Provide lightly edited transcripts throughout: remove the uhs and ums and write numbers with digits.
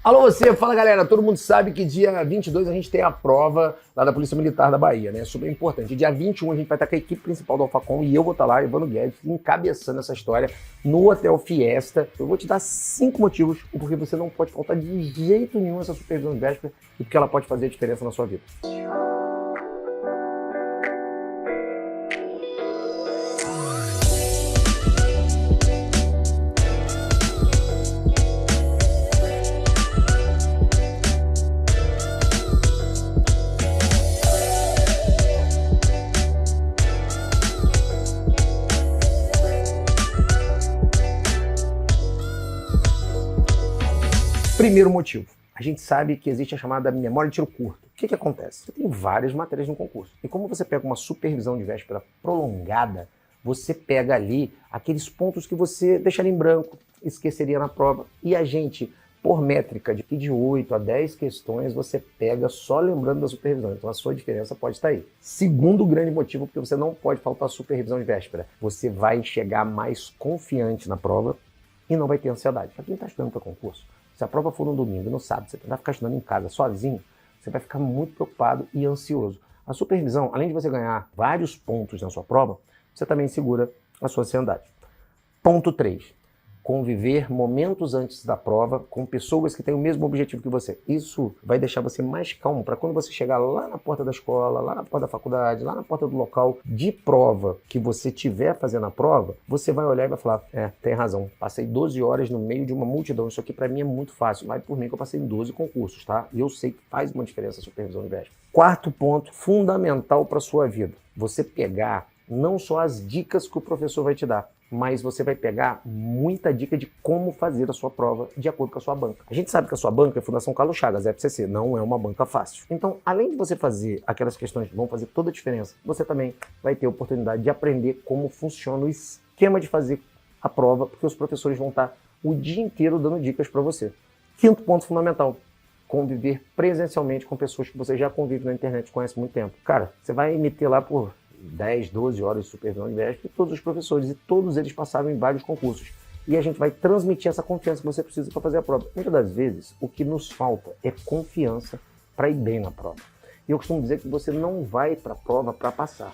Alô você, fala galera, todo mundo sabe que dia 22 a gente tem a prova lá da Polícia Militar da Bahia, né? Super importante. Dia 21 a gente vai estar com a equipe principal do Alfacom e eu vou estar lá, Evandro Guedes, encabeçando essa história no Hotel Fiesta. Eu vou te dar 5 motivos o porquê você não pode faltar de jeito nenhum essa supervisão de véspera e porque ela pode fazer a diferença na sua vida. Primeiro motivo, a gente sabe que existe a chamada memória de tiro curto. O que acontece? Você tem várias matérias no concurso. E como você pega uma supervisão de véspera prolongada, você pega ali aqueles pontos que você deixaria em branco, esqueceria na prova. E a gente, por métrica de 8 a 10 questões, você pega só lembrando da supervisão. Então a sua diferença pode estar aí. Segundo grande motivo, porque você não pode faltar supervisão de véspera. Você vai chegar mais confiante na prova e não vai ter ansiedade. Para quem está estudando para concurso, se a prova for no domingo e no sábado, você vai ficar estudando em casa sozinho, você vai ficar muito preocupado e ansioso. A supervisão, além de você ganhar vários pontos na sua prova, você também segura a sua ansiedade. Ponto 3. Conviver momentos antes da prova com pessoas que têm o mesmo objetivo que você. Isso vai deixar você mais calmo para quando você chegar lá na porta da escola, lá na porta da faculdade, lá na porta do local de prova que você estiver fazendo a prova, você vai olhar e vai falar, tem razão, passei 12 horas no meio de uma multidão, isso aqui para mim é muito fácil, vai por mim que eu passei em 12 concursos, tá? E eu sei que faz uma diferença a supervisão de véspera. Quarto ponto, fundamental para a sua vida, você pegar não só as dicas que o professor vai te dar, mas você vai pegar muita dica de como fazer a sua prova de acordo com a sua banca. A gente sabe que a sua banca é a Fundação Carlos Chagas, FCC, não é uma banca fácil. Então, além de você fazer aquelas questões que vão fazer toda a diferença, você também vai ter a oportunidade de aprender como funciona o esquema de fazer a prova, porque os professores vão estar o dia inteiro dando dicas para você. Quinto ponto fundamental, conviver presencialmente com pessoas que você já convive na internet, conhece há muito tempo. Cara, você vai meter lá por 10, 12 horas de supervisão de véspera, todos os professores, e todos eles passaram em vários concursos. E a gente vai transmitir essa confiança que você precisa para fazer a prova. Muitas das vezes, o que nos falta é confiança para ir bem na prova. E eu costumo dizer que você não vai para a prova para passar.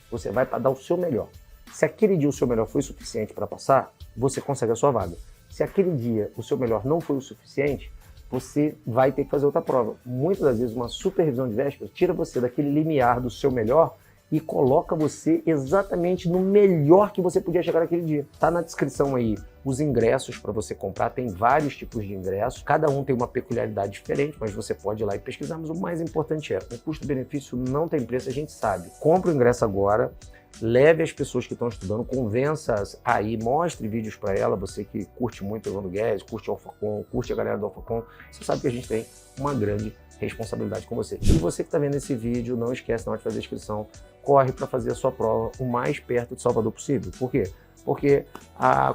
Você vai para dar o seu melhor. Se aquele dia o seu melhor foi suficiente para passar, você consegue a sua vaga. Se aquele dia o seu melhor não foi o suficiente, você vai ter que fazer outra prova. Muitas das vezes, uma supervisão de véspera tira você daquele limiar do seu melhor e coloca você exatamente no melhor que você podia chegar naquele dia. Tá na descrição aí os ingressos para você comprar, tem vários tipos de ingressos, cada um tem uma peculiaridade diferente, mas você pode ir lá e pesquisar, mas o mais importante é, o custo-benefício não tem preço, a gente sabe. Compre o ingresso agora, leve as pessoas que estão estudando, convença-as aí, mostre vídeos para ela, você que curte muito o Evandro Guedes, curte o Alfacom, curte a galera do Alfacom, você sabe que a gente tem uma grande responsabilidade com você. E você que está vendo esse vídeo, não esquece na hora de fazer a inscrição, corre para fazer a sua prova o mais perto de Salvador possível. Por quê? Porque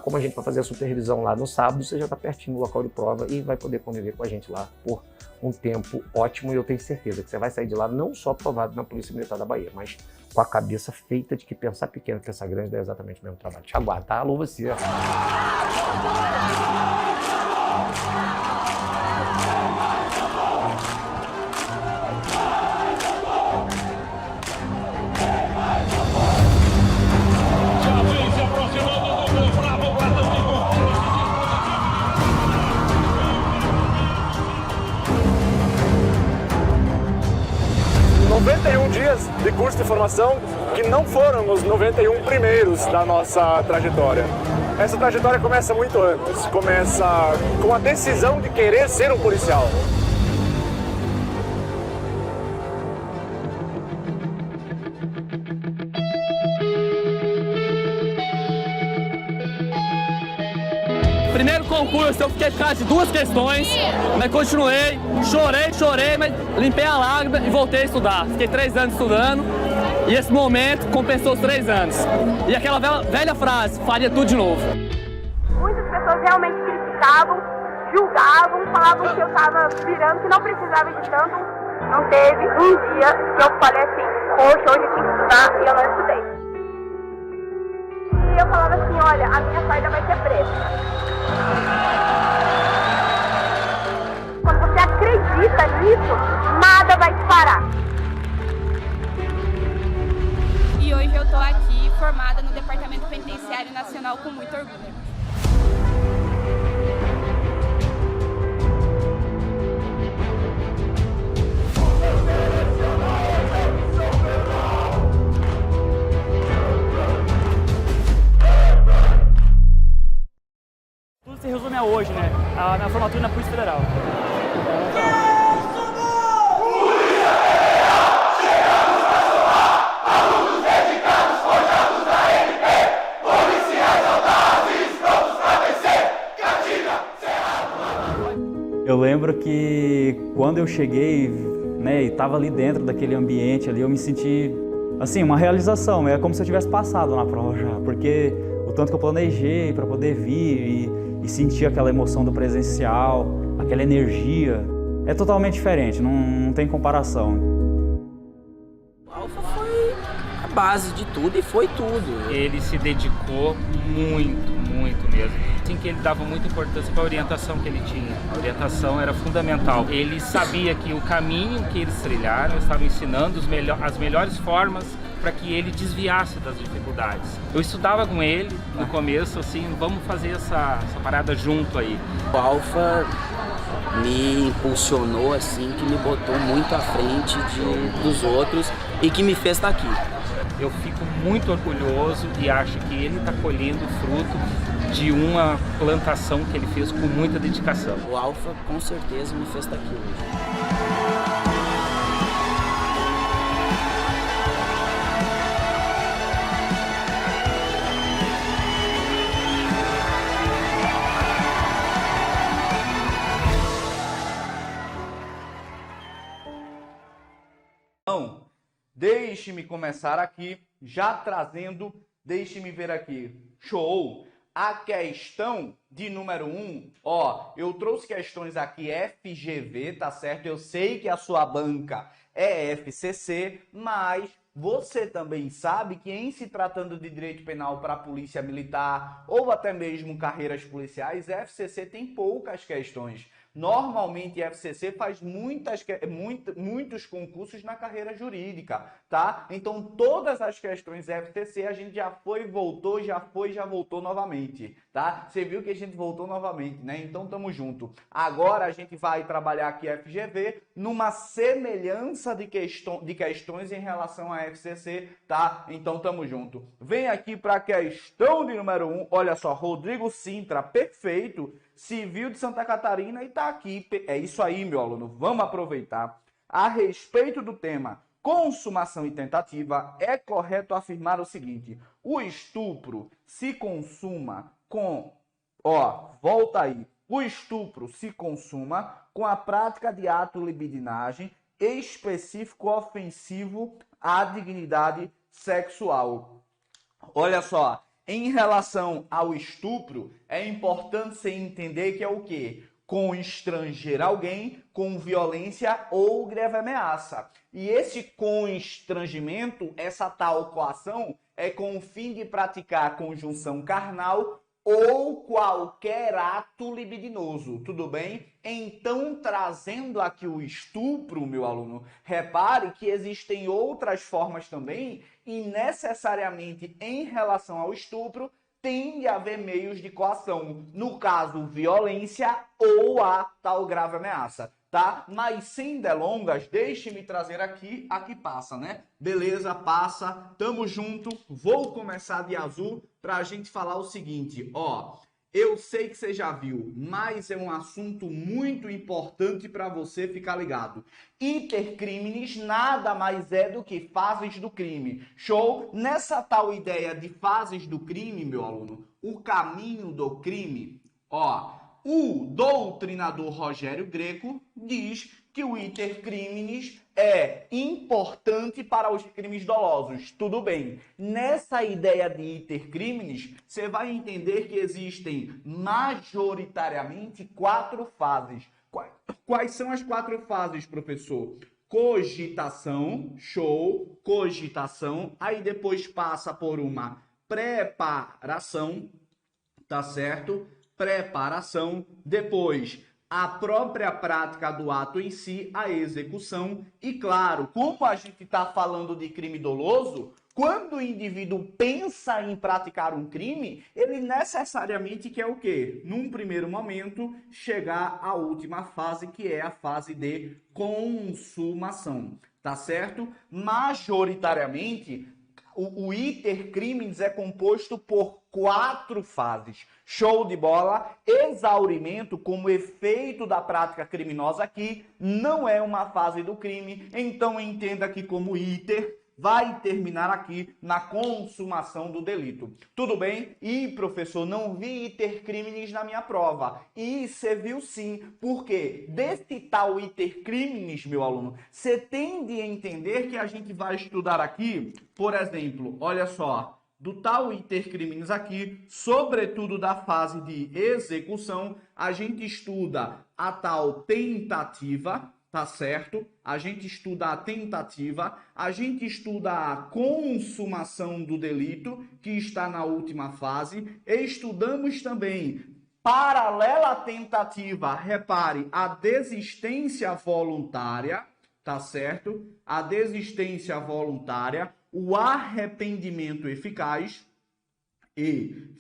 como a gente vai fazer a supervisão lá no sábado, você já está pertinho do local de prova e vai poder conviver com a gente lá por um tempo ótimo, e eu tenho certeza que você vai sair de lá não só aprovado na Polícia Militar da Bahia, mas com a cabeça feita de que pensar pequeno, pensar grande é exatamente o mesmo trabalho. Te aguardo, tá? Alô você! Dias de curso de formação que não foram os 91 primeiros da nossa trajetória. Essa trajetória começa muito antes, começa com a decisão de querer ser um policial. Primeiro concurso eu fiquei por causa de 2 questões, mas continuei, chorei, mas limpei a lágrima e voltei a estudar. Fiquei 3 anos estudando e esse momento compensou os 3 anos. E aquela velha frase, faria tudo de novo. Muitas pessoas realmente criticavam, julgavam, falavam que eu estava virando, que não precisava de tanto. Não teve um dia que eu falei assim, poxa, hoje eu tinha que estudar e eu não estudei. E eu falava assim, olha, a minha saída vai ser preta. Federal com muito orgulho. Tudo se resume a hoje, né? A minha formatura na Polícia Federal. Eu lembro que quando eu cheguei, né, e estava ali dentro daquele ambiente ali, eu me senti, assim, uma realização. É como se eu tivesse passado na prova já, porque o tanto que eu planejei para poder vir e sentir aquela emoção do presencial, aquela energia, é totalmente diferente, não tem comparação. O Alfa foi a base de tudo e foi tudo. Ele se dedicou muito mesmo. Assim que ele dava muita importância para a orientação que ele tinha. A orientação era fundamental. Ele sabia que o caminho que eles trilharam estava ensinando as melhores formas para que ele desviasse das dificuldades. Eu estudava com ele no começo, assim, vamos fazer essa parada junto aí. O Alfa me impulsionou, assim, que me botou muito à frente dos outros e que me fez estar aqui. Eu fico muito orgulhoso e acho que ele está colhendo fruto de uma plantação que ele fez com muita dedicação. O Alfa com certeza me fez estar aqui hoje. Então, deixe-me começar aqui, já trazendo, deixe-me ver aqui, show, a questão de número 1, ó, eu trouxe questões aqui FGV, tá certo? Eu sei que a sua banca é FCC, mas você também sabe que em se tratando de direito penal para a polícia militar ou até mesmo carreiras policiais, FCC tem poucas questões. Normalmente, a FCC faz muitos concursos na carreira jurídica, tá? Então, todas as questões FCC a gente já foi, voltou, já voltou novamente, tá? Você viu que a gente voltou novamente, né? Então, tamo junto. Agora, a gente vai trabalhar aqui a FGV numa semelhança de questões em relação à FCC, tá? Então, tamo junto. Vem aqui para a questão de número 1. Olha só, Rodrigo Sintra, perfeito. Civil de Santa Catarina e tá aqui. É isso aí, meu aluno. Vamos aproveitar. A respeito do tema consumação e tentativa, é correto afirmar o seguinte: o estupro se consuma com... Ó, volta aí. O estupro se consuma com a prática de ato libidinagem específico ofensivo à dignidade sexual. Olha só. Em relação ao estupro, é importante você entender que é o quê? Constranger alguém com violência ou grave ameaça. E esse constrangimento, essa tal coação, é com o fim de praticar conjunção carnal ou qualquer ato libidinoso, tudo bem? Então, trazendo aqui o estupro, meu aluno, repare que existem outras formas também e necessariamente em relação ao estupro tem de haver meios de coação, no caso, violência ou a tal grave ameaça, tá? Mas sem delongas, deixe-me trazer aqui a que passa, né? Beleza, passa, tamo junto, vou começar de azul pra gente falar o seguinte, ó, eu sei que você já viu, mas é um assunto muito importante para você ficar ligado. Intercrimes nada mais é do que fases do crime. Show? Nessa tal ideia de fases do crime, meu aluno, o caminho do crime, ó, o doutrinador Rogério Greco diz que o intercrimes é importante para os crimes dolosos. Tudo bem. Nessa ideia de intercrimes, você vai entender que existem majoritariamente 4 fases. Quais são as 4 fases, professor? Cogitação, show, cogitação. Aí depois passa por uma preparação, tá certo? Preparação. Depois a própria prática do ato em si, a execução. E claro, como a gente está falando de crime doloso, Quando o indivíduo pensa em praticar um crime, ele necessariamente quer o quê? Num primeiro momento, chegar à última fase, que é a fase de consumação, tá certo? Majoritariamente, o iter criminis é composto por 4 fases. Show de bola! Exaurimento, como efeito da prática criminosa aqui, não é uma fase do crime, então entenda que como iter vai terminar aqui na consumação do delito. Tudo bem? E, professor, não vi iter criminis na minha prova. E você viu sim, porque desse tal iter criminis, meu aluno, você tem de entender que a gente vai estudar aqui, por exemplo, olha só, do tal iter criminis aqui, sobretudo da fase de execução, a gente estuda a tal tentativa, tá certo? A gente estuda a tentativa, a gente estuda a consumação do delito, que está na última fase, estudamos também, paralela à tentativa, repare, a desistência voluntária, tá certo? A desistência voluntária, o arrependimento eficaz e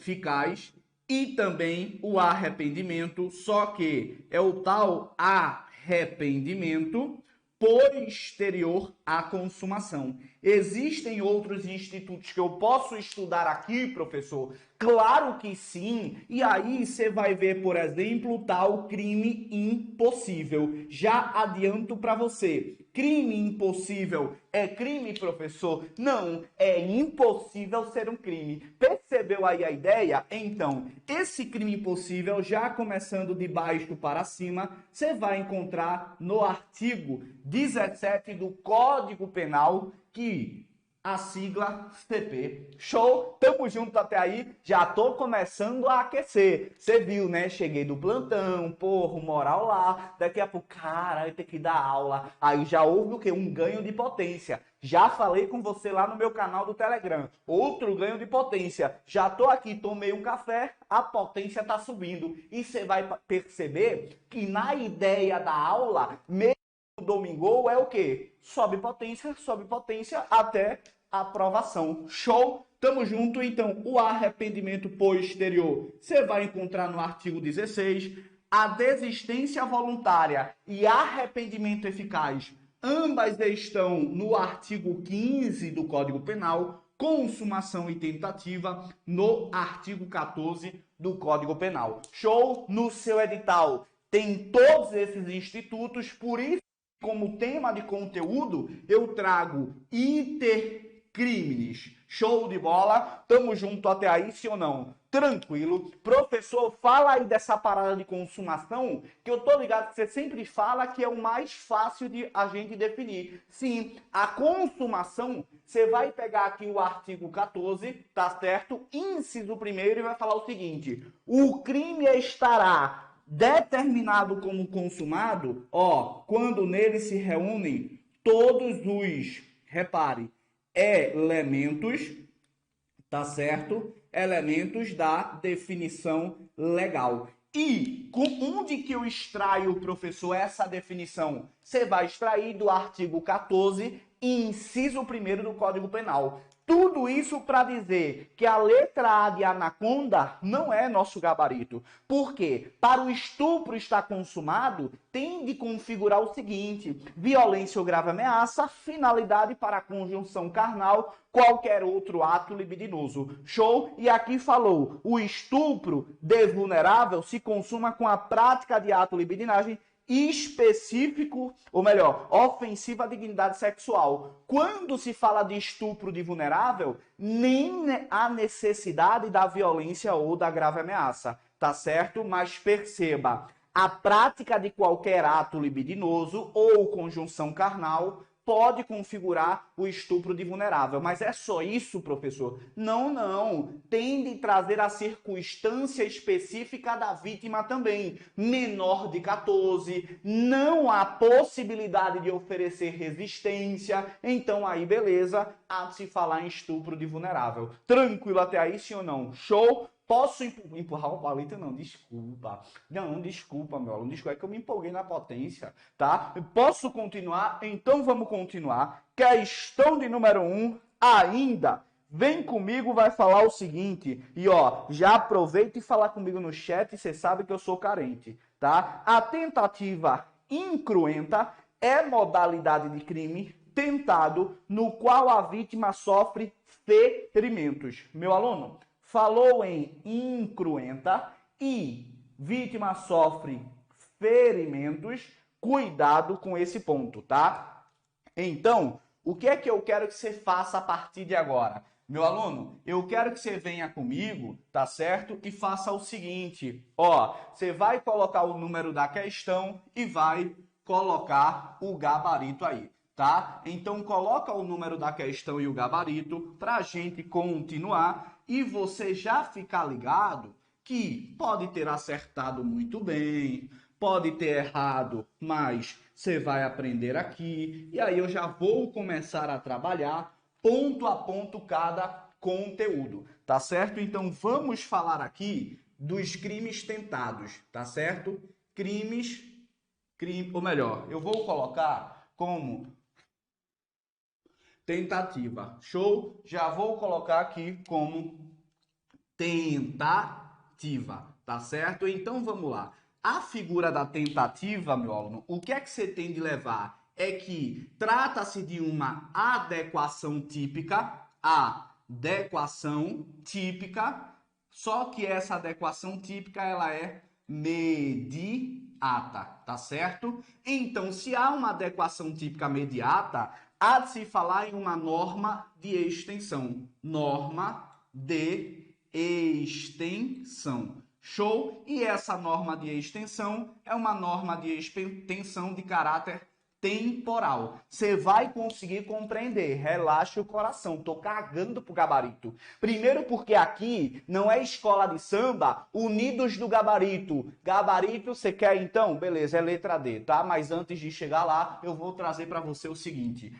também o arrependimento, só que é o tal arrependimento posterior à consumação. Existem outros institutos que eu posso estudar aqui, professor? Claro que sim. E aí você vai ver, por exemplo, o tal crime impossível. Já adianto para você. Crime impossível é crime, professor? Não, é impossível ser um crime. Percebeu aí a ideia? Então, esse crime impossível, já começando de baixo para cima, você vai encontrar no artigo 17 do Código Penal, que a sigla CP. Show? Tamo junto até aí. Já tô começando a aquecer. Você viu, né? Cheguei do plantão, porra, moral lá. Daqui a pouco, cara, eu tenho que dar aula. Aí já houve o quê? Um ganho de potência. Já falei com você lá no meu canal do Telegram. Outro ganho de potência. Já tô aqui, tomei um café, a potência tá subindo. E você vai perceber que na ideia da aula, mesmo domingo é o quê? Sobe potência até a aprovação. Show? Tamo junto? Então, o arrependimento posterior você vai encontrar no artigo 16. A desistência voluntária e arrependimento eficaz, ambas estão no artigo 15 do Código Penal. Consumação e tentativa no artigo 14 do Código Penal. Show? No seu edital tem todos esses institutos, por isso, como tema de conteúdo, eu trago iter criminis. Show de bola? Tamo junto até aí, sim ou não? Tranquilo. Professor, fala aí dessa parada de consumação, que eu tô ligado que você sempre fala que é o mais fácil de a gente definir. Sim, a consumação, você vai pegar aqui o artigo 14, tá certo? Inciso 1º, e vai falar o seguinte: o crime estará determinado como consumado, quando nele se reúnem todos os, repare, elementos, tá certo? Elementos da definição legal. E onde que eu extraio, professor, essa definição? Você vai extrair do artigo 14, inciso 1º do Código Penal. Tudo isso para dizer que a letra A de anaconda não é nosso gabarito. Por quê? Para o estupro estar consumado, tem de configurar o seguinte: violência ou grave ameaça, finalidade para a conjunção carnal, qualquer outro ato libidinoso. Show? E aqui falou, o estupro de vulnerável se consuma com a prática de ato libidinagem específico, ou melhor, ofensiva à dignidade sexual. Quando se fala de estupro de vulnerável, nem há necessidade da violência ou da grave ameaça, tá certo? Mas perceba, a prática de qualquer ato libidinoso ou conjunção carnal pode configurar o estupro de vulnerável. Mas é só isso, professor? Não. Tem de trazer a circunstância específica da vítima também. Menor de 14, não há possibilidade de oferecer resistência. Então aí, beleza, há de se falar em estupro de vulnerável. Tranquilo até aí, sim ou não? Show? Posso empurrar o palito? Não, desculpa. Não, desculpa, meu aluno. Desculpa, é que eu me empolguei na potência, tá? Posso continuar? Então vamos continuar. Questão de número 1. ainda, vem comigo, vai falar o seguinte, e ó, já aproveita e fala comigo no chat, você sabe que eu sou carente, tá? A tentativa incruenta é modalidade de crime tentado no qual a vítima sofre ferimentos. Meu aluno, falou em incruenta e vítima sofre ferimentos, cuidado com esse ponto, tá? Então, o que é que eu quero que você faça a partir de agora? Meu aluno, eu quero que você venha comigo, tá certo? E faça o seguinte, ó, você vai colocar o número da questão e vai colocar o gabarito aí, tá? Então, coloca o número da questão e o gabarito para a gente continuar e você já ficar ligado que pode ter acertado muito bem, pode ter errado, mas você vai aprender aqui. E aí eu já vou começar a trabalhar ponto a ponto cada conteúdo, tá certo? Então vamos falar aqui dos crimes tentados, tá certo? Ou melhor, eu vou colocar como tentativa. Show? Já vou colocar aqui como tentativa, tá certo? Então vamos lá. A figura da tentativa, meu aluno, o que é que você tem de levar? É que trata-se de uma adequação típica, só que essa adequação típica ela é mediata, tá certo? Então, se há uma adequação típica mediata, há de se falar em uma norma de extensão. Norma de extensão. Show? E essa norma de extensão é uma norma de extensão de caráter temporal. Você vai conseguir compreender. Relaxa o coração. Tô cagando pro gabarito. Primeiro porque aqui não é escola de samba unidos do gabarito. Gabarito você quer então? Beleza, é letra D, tá? Mas antes de chegar lá, eu vou trazer para você o seguinte.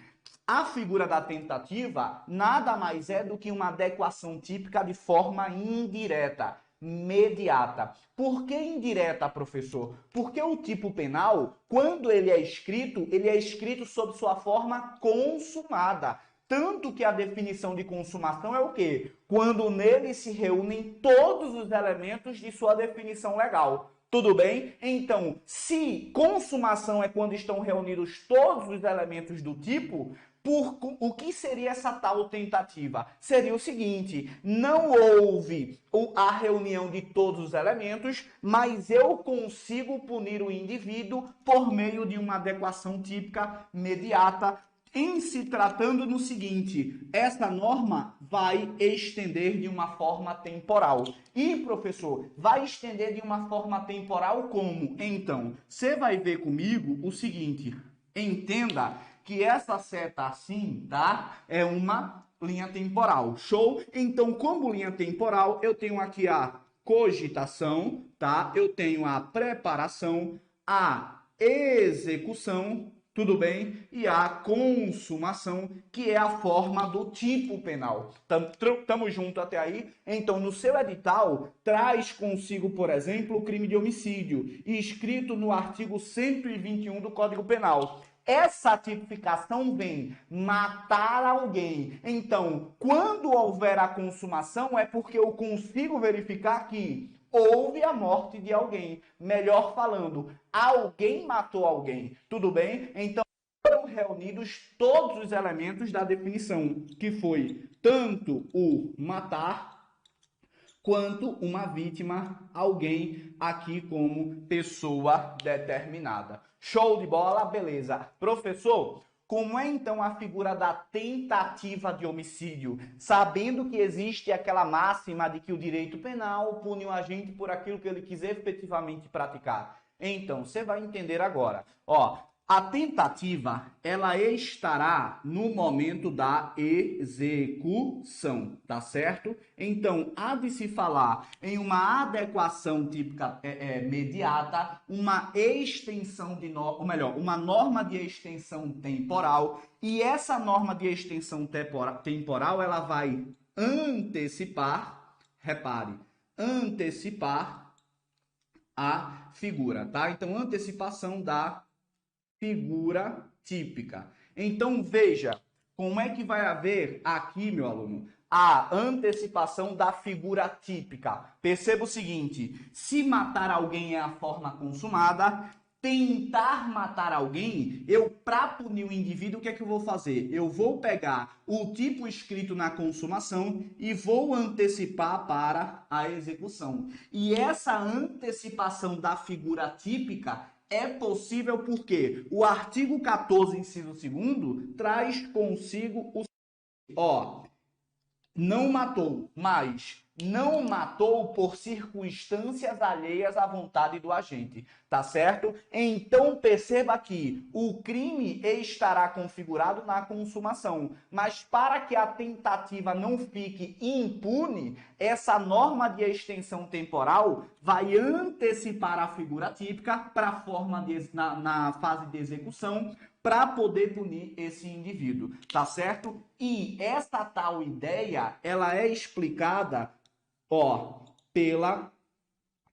A figura da tentativa nada mais é do que uma adequação típica de forma indireta, mediata. Por que indireta, professor? Porque o tipo penal, quando ele é escrito sob sua forma consumada. Tanto que a definição de consumação é o quê? Quando nele se reúnem todos os elementos de sua definição legal. Tudo bem? Então, se consumação é quando estão reunidos todos os elementos do tipo, o que seria essa tal tentativa? Seria o seguinte, não houve a reunião de todos os elementos, mas eu consigo punir o indivíduo por meio de uma adequação típica mediata, em se tratando no seguinte, essa norma vai estender de uma forma temporal. E, professor, vai estender de uma forma temporal como? Então, você vai ver comigo o seguinte, entenda que essa seta assim, tá? É uma linha temporal. Show? Então, como linha temporal, eu tenho aqui a cogitação, tá? Eu tenho a preparação, a execução, tudo bem? E a consumação, que é a forma do tipo penal. Tamo junto até aí? Então, no seu edital, traz consigo, por exemplo, o crime de homicídio, escrito no artigo 121 do Código Penal. Essa tipificação vem matar alguém. Então, quando houver a consumação, é porque eu consigo verificar que houve a morte de alguém. Melhor falando, alguém matou alguém. Tudo bem? Então, foram reunidos todos os elementos da definição, que foi tanto o matar quanto uma vítima, alguém aqui como pessoa determinada. Show de bola? Beleza. Professor, como é então a figura da tentativa de homicídio? Sabendo que existe aquela máxima de que o direito penal pune o agente por aquilo que ele quiser efetivamente praticar. Então, você vai entender agora. Ó, a tentativa, ela estará no momento da execução, tá certo? Então, há de se falar em uma adequação típica mediata, uma extensão de norma, ou melhor, uma norma de extensão temporal, e essa norma de extensão temporal, ela vai antecipar, repare, antecipar a figura, tá? Então, antecipação da figura típica. Então, veja, como é que vai haver aqui, meu aluno, a antecipação da figura típica? Perceba o seguinte, se matar alguém é a forma consumada, tentar matar alguém, para punir o indivíduo, o que é que eu vou fazer? Eu vou pegar o tipo escrito na consumação e vou antecipar para a execução. E essa antecipação da figura típica é possível porque o artigo 14, inciso 2º, traz consigo o... não matou, mas não matou por circunstâncias alheias à vontade do agente, tá certo? Então perceba que o crime estará configurado na consumação, mas para que a tentativa não fique impune, essa norma de extensão temporal vai antecipar a figura típica para a forma na fase de execução, para poder punir esse indivíduo, tá certo? E essa tal ideia, ela é explicada, pela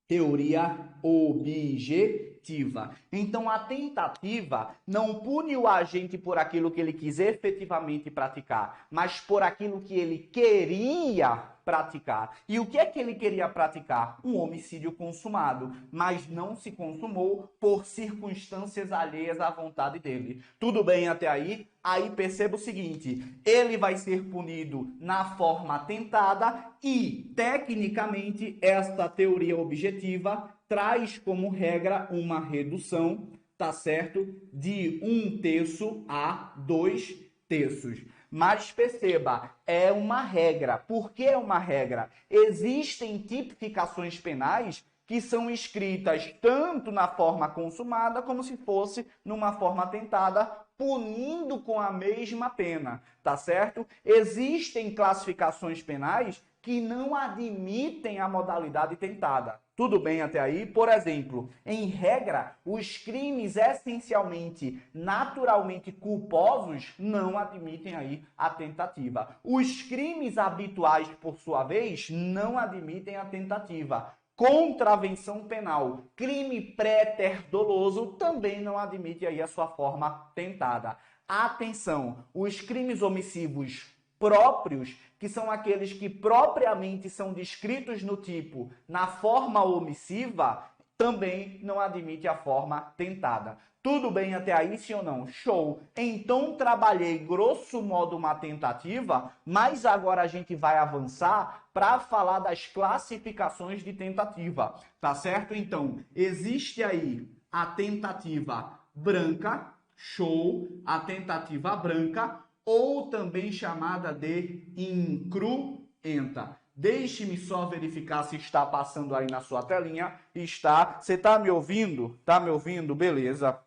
teoria objetiva. Então, a tentativa não pune o agente por aquilo que ele quis efetivamente praticar, mas por aquilo que ele queria praticar. E o que é que ele queria praticar? Um homicídio consumado, mas não se consumou por circunstâncias alheias à vontade dele. Tudo bem até aí? Aí perceba o seguinte, ele vai ser punido na forma tentada e, tecnicamente, esta teoria objetiva traz como regra uma redução, tá certo? De 1/3 a 2/3. Mas perceba, é uma regra. Por que é uma regra? Existem tipificações penais que são escritas tanto na forma consumada como se fosse numa forma tentada, punindo com a mesma pena, tá certo? Existem classificações penais que não admitem a modalidade tentada. Tudo bem até aí? Por exemplo, em regra, os crimes essencialmente, naturalmente culposos não admitem aí a tentativa. Os crimes habituais, por sua vez, não admitem a tentativa. Contravenção penal, crime pré-ter doloso, também não admite aí a sua forma tentada. Atenção, os crimes omissivos próprios, que são aqueles que propriamente são descritos no tipo, na forma omissiva, também não admite a forma tentada. Tudo bem até aí, sim ou não? Show! Então, trabalhei grosso modo uma tentativa, mas agora a gente vai avançar para falar das classificações de tentativa, tá certo? Então, existe aí a tentativa branca, show, a tentativa branca, ou também chamada de incruenta. Deixe-me só verificar se está passando aí na sua telinha. Está. Você está me ouvindo? Tá me ouvindo? Beleza.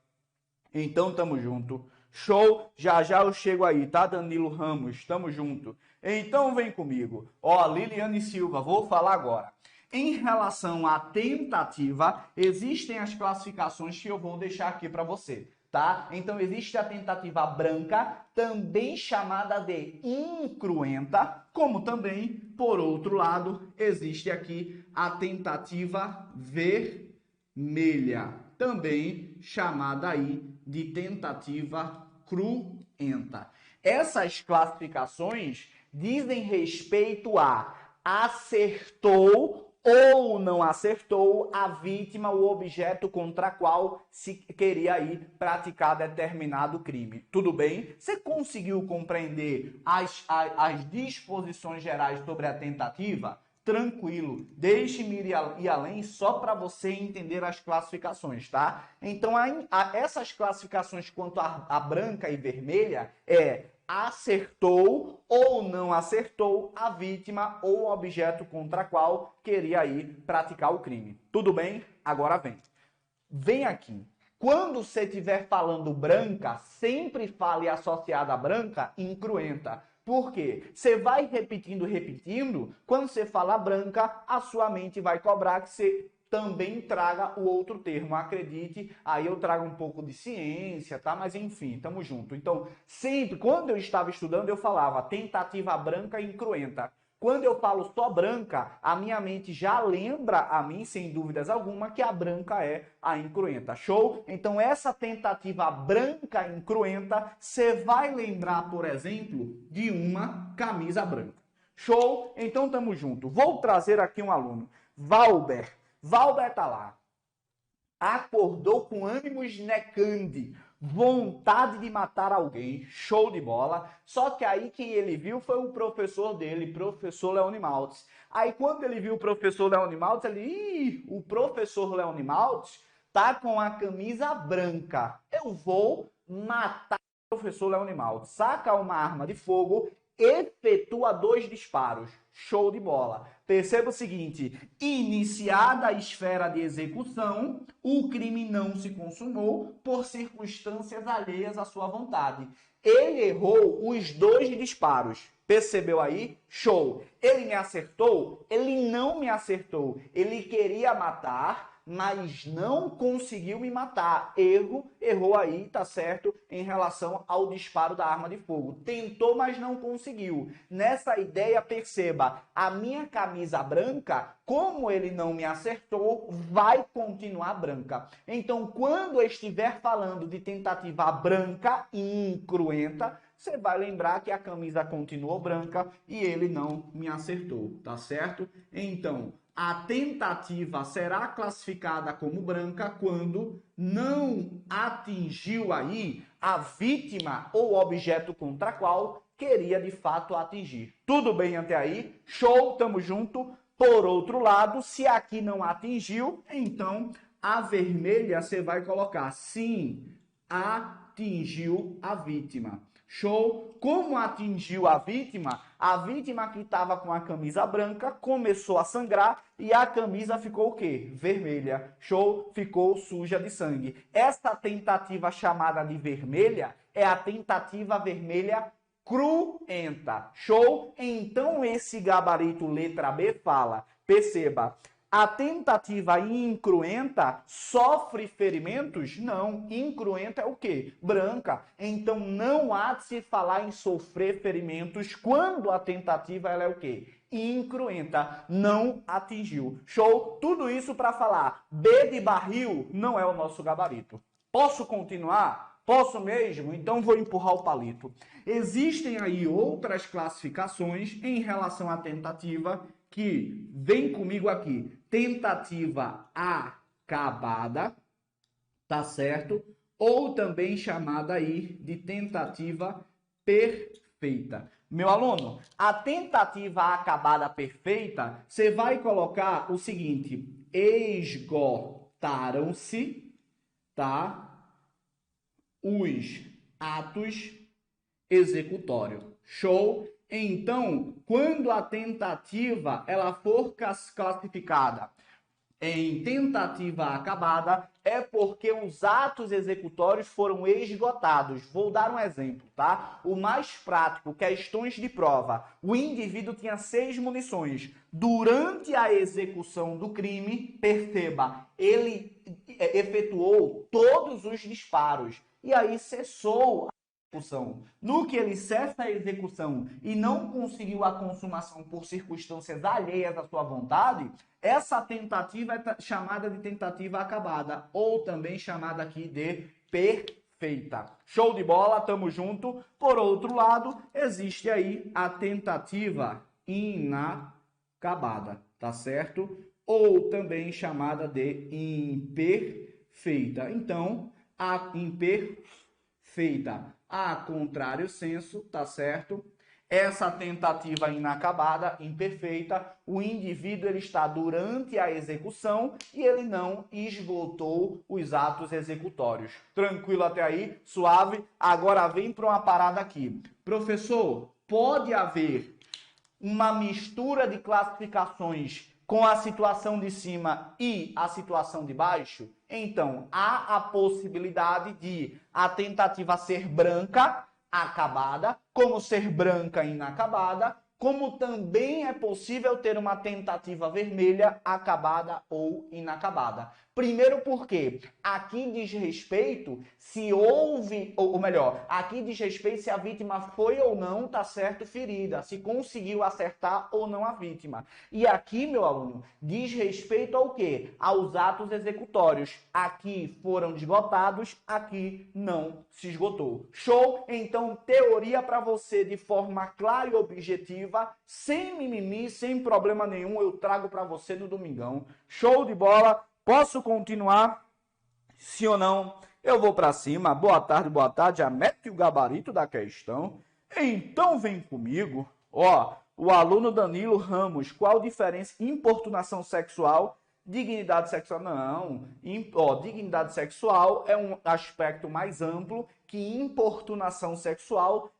Então, tamo junto. Show. Já já eu chego aí, tá, Danilo Ramos? Tamo junto. Então, vem comigo. Liliane Silva, vou falar agora. Em relação à tentativa, existem as classificações que eu vou deixar aqui para você. Tá? Então, existe a tentativa branca, também chamada de incruenta, como também, por outro lado, existe aqui a tentativa vermelha, também chamada aí de tentativa cruenta. Essas classificações dizem respeito a acertou ou não acertou a vítima, o objeto contra qual se queria aí praticar determinado crime. Tudo bem? Você conseguiu compreender as disposições gerais sobre a tentativa? Tranquilo. Deixe-me ir além só para você entender as classificações, tá? Então, essas classificações quanto a branca e vermelha acertou ou não acertou a vítima ou o objeto contra qual queria aí praticar o crime. Tudo bem? Agora vem. Vem aqui. Quando você estiver falando branca, sempre fale associada a branca incruenta. Por quê? Você vai repetindo, quando você fala branca, a sua mente vai cobrar que você também traga o outro termo. Acredite, aí eu trago um pouco de ciência, tá? Mas enfim, tamo junto. Então, sempre, quando eu estava estudando, eu falava tentativa branca e incruenta. Quando eu falo só branca, a minha mente já lembra a mim, sem dúvidas alguma, que a branca é a incruenta. Show? Então essa tentativa branca incruenta, você vai lembrar, por exemplo, de uma camisa branca. Show? Então tamo junto. Vou trazer aqui um aluno. Valber. Valber tá lá. Acordou com ânimos necande, vontade de matar alguém, show de bola. Só que aí quem ele viu foi o professor dele, professor Leone Maltz. Aí quando ele viu o professor Leone Maltz, o professor Leone Maltz tá com a camisa branca. Eu vou matar o professor Leone Maltz. Saca uma arma de fogo, efetua 2 disparos. Show de bola. Perceba o seguinte, iniciada a esfera de execução, o crime não se consumou por circunstâncias alheias à sua vontade. Ele errou os 2 disparos. Percebeu aí? Show. Ele me acertou? Ele não me acertou. Ele queria matar, mas não conseguiu me matar. Errou aí, tá certo? Em relação ao disparo da arma de fogo. Tentou, mas não conseguiu. Nessa ideia, perceba, a minha camisa branca, como ele não me acertou, vai continuar branca. Então, quando eu estiver falando de tentativa branca e incruenta, você vai lembrar que a camisa continuou branca e ele não me acertou, tá certo? Então, a tentativa será classificada como branca quando não atingiu aí a vítima ou objeto contra qual queria de fato atingir. Tudo bem até aí? Show, tamo junto. Por outro lado, se aqui não atingiu, então a vermelha você vai colocar sim, atingiu a vítima. Show? Como atingiu a vítima que estava com a camisa branca começou a sangrar e a camisa ficou o quê? Vermelha. Show? Ficou suja de sangue. Essa tentativa chamada de vermelha é a tentativa vermelha cruenta. Show? Então esse gabarito letra B fala, perceba, a tentativa incruenta sofre ferimentos? Não. Incruenta é o quê? Branca. Então não há de se falar em sofrer ferimentos quando a tentativa ela é o quê? Incruenta. Não atingiu. Show? Tudo isso para falar. B de barril não é o nosso gabarito. Posso continuar? Posso mesmo? Então vou empurrar o palito. Existem aí outras classificações em relação à tentativa que vem comigo aqui. Tentativa acabada, tá certo? Ou também chamada aí de tentativa perfeita. Meu aluno, a tentativa acabada perfeita, você vai colocar o seguinte: esgotaram-se, tá? Os atos executórios. Show? Então, quando a tentativa ela for classificada em tentativa acabada, é porque os atos executórios foram esgotados. Vou dar um exemplo, tá? O mais prático, questões de prova. O indivíduo tinha 6 munições. Durante a execução do crime, perceba, ele efetuou todos os disparos. E aí cessou a execução. No que ele cessa a execução e não conseguiu a consumação por circunstâncias alheias à sua vontade, essa tentativa é chamada de tentativa acabada, ou também chamada aqui de perfeita. Show de bola, tamo junto. Por outro lado, existe aí a tentativa inacabada, tá certo? Ou também chamada de imperfeita. Então, a imperfeita, a contrário senso, tá certo? Essa tentativa inacabada, imperfeita, o indivíduo ele está durante a execução e ele não esgotou os atos executórios. Tranquilo até aí? Suave? Agora vem para uma parada aqui. Professor, pode haver uma mistura de classificações com a situação de cima e a situação de baixo? Então, há a possibilidade de a tentativa ser branca, acabada, como ser branca inacabada, como também é possível ter uma tentativa vermelha acabada ou inacabada. Primeiro porque aqui diz respeito se houve, ou melhor, aqui diz respeito se a vítima foi ou não, tá certo, ferida, se conseguiu acertar ou não a vítima. E aqui, meu aluno, diz respeito ao quê? Aos atos executórios. Aqui foram esgotados, aqui não se esgotou. Show? Então, teoria para você de forma clara e objetiva, sem mimimi, sem problema nenhum, eu trago para você no domingão. Show de bola? Posso continuar? Sim ou não? Eu vou para cima. Boa tarde, já mete o gabarito da questão. Então vem comigo. Ó, o aluno Danilo Ramos, qual a diferença? Importunação sexual, dignidade sexual? Não. Dignidade sexual é um aspecto mais amplo que importunação sexual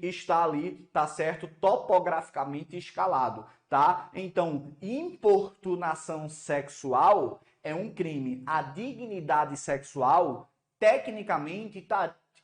está ali, tá certo? Topograficamente escalado, tá? Então, importunação sexual é um crime. A dignidade sexual, tecnicamente,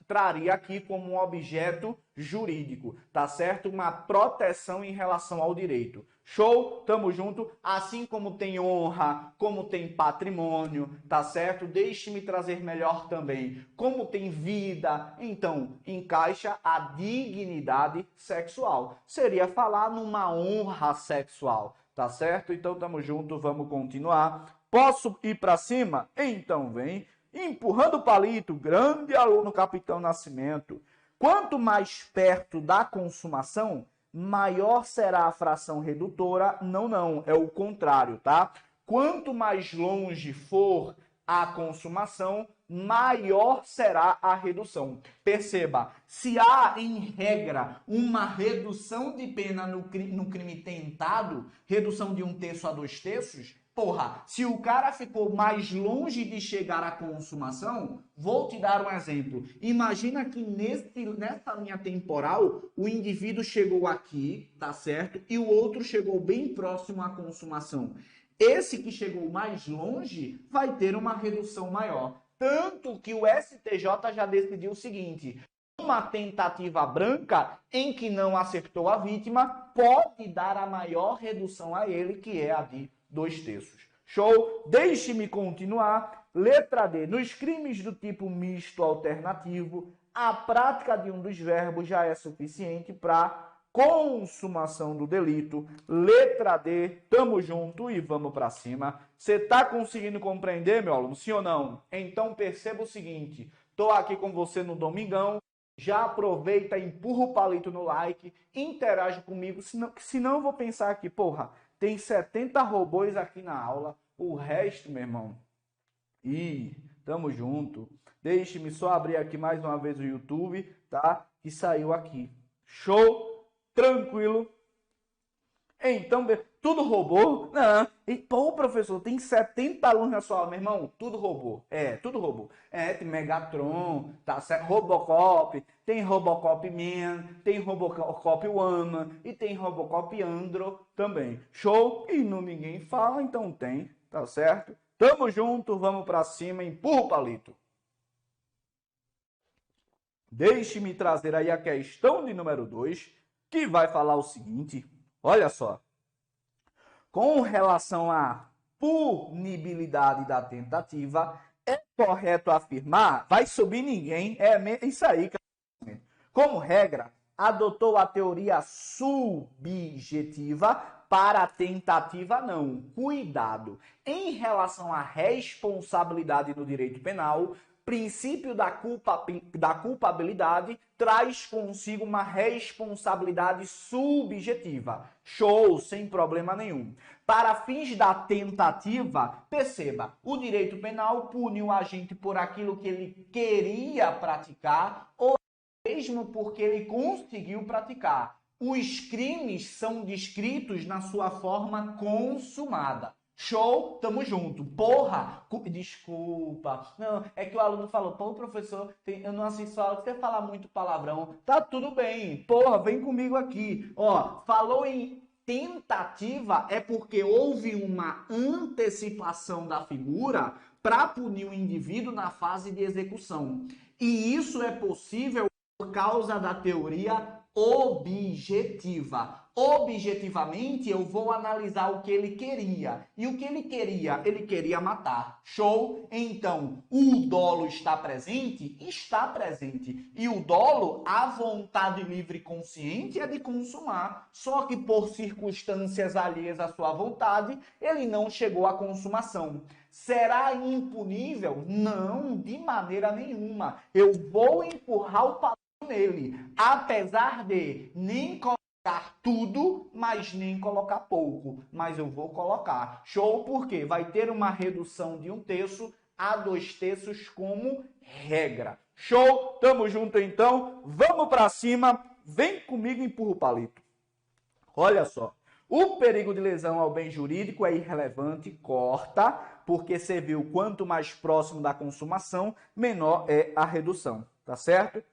traria aqui como um objeto jurídico, tá certo? Uma proteção em relação ao direito. Show? Tamo junto? Assim como tem honra, como tem patrimônio, tá certo? Deixe-me trazer melhor também. Como tem vida, então encaixa a dignidade sexual. Seria falar numa honra sexual, tá certo? Então tamo junto, vamos continuar. Posso ir para cima? Então vem. Empurrando o palito, grande aluno Capitão Nascimento. Quanto mais perto da consumação, maior será a fração redutora. Não, é o contrário, tá? Quanto mais longe for a consumação, maior será a redução. Perceba, se há, em regra, uma redução de pena no crime tentado, redução de 1/3 a 2/3, porra, se o cara ficou mais longe de chegar à consumação, vou te dar um exemplo. Imagina que nessa linha temporal, o indivíduo chegou aqui, tá certo? E o outro chegou bem próximo à consumação. Esse que chegou mais longe vai ter uma redução maior. Tanto que o STJ já decidiu o seguinte: uma tentativa branca em que não acertou a vítima pode dar a maior redução a ele, que é a de 2/3. Show? Deixe-me continuar. Letra D. Nos crimes do tipo misto alternativo, a prática de um dos verbos já é suficiente para consumação do delito. Letra D. Tamo junto e vamos para cima. Você tá conseguindo compreender, meu aluno? Sim ou não? Então perceba o seguinte. Tô aqui com você no domingão. Já aproveita, empurra o palito no like, interage comigo, senão eu vou pensar aqui, porra, tem 70 robôs aqui na aula, o resto, meu irmão, tamo junto. Deixe-me só abrir aqui mais uma vez o YouTube, tá? Que saiu aqui. Show? Tranquilo? Então, tudo robô? Não. E, pô, professor, tem 70 alunos na sua aula, meu irmão, tudo robô. Tudo robô. Tem Megatron, tá certo? Robocop, tem Robocop Man, tem Robocop One e tem Robocop Andro também. Show? E não ninguém fala, então tem, tá certo? Tamo junto, vamos pra cima, empurra o palito. Deixe-me trazer aí a questão de número 2, que vai falar o seguinte. Olha só, com relação à punibilidade da tentativa, é correto afirmar, vai subir ninguém, é isso aí. Como regra, adotou a teoria subjetiva para a tentativa não. Cuidado, em relação à responsabilidade no direito penal, princípio da culpabilidade traz consigo uma responsabilidade subjetiva. Show, sem problema nenhum. Para fins da tentativa, perceba, o direito penal pune o agente por aquilo que ele queria praticar ou mesmo porque ele conseguiu praticar. Os crimes são descritos na sua forma consumada. Show? Tamo junto. Porra! Desculpa. Não, é que o aluno falou, pô, professor, eu não assisto aula, você falar muito palavrão. Tá tudo bem. Porra, vem comigo aqui. Ó, falou em tentativa é porque houve uma antecipação da figura para punir o indivíduo na fase de execução. E isso é possível por causa da teoria objetiva. objetivamente eu vou analisar o que ele queria. E o que ele queria? Ele queria matar. Show? Então, o dolo está presente? Está presente. E o dolo, a vontade livre e consciente é de consumar. Só que por circunstâncias alheias à sua vontade, ele não chegou à consumação. Será impunível? Não, de maneira nenhuma. Eu vou empurrar o palito nele, apesar de nem colocar tudo, mas nem colocar pouco. Mas eu vou colocar. Show? Porque vai ter uma redução de 1/3 a 2/3 como regra. Show? Tamo junto então. Vamos pra cima. Vem comigo e empurra o palito. Olha só. O perigo de lesão ao bem jurídico é irrelevante, corta, porque você viu quanto mais próximo da consumação, menor é a redução. Tá certo?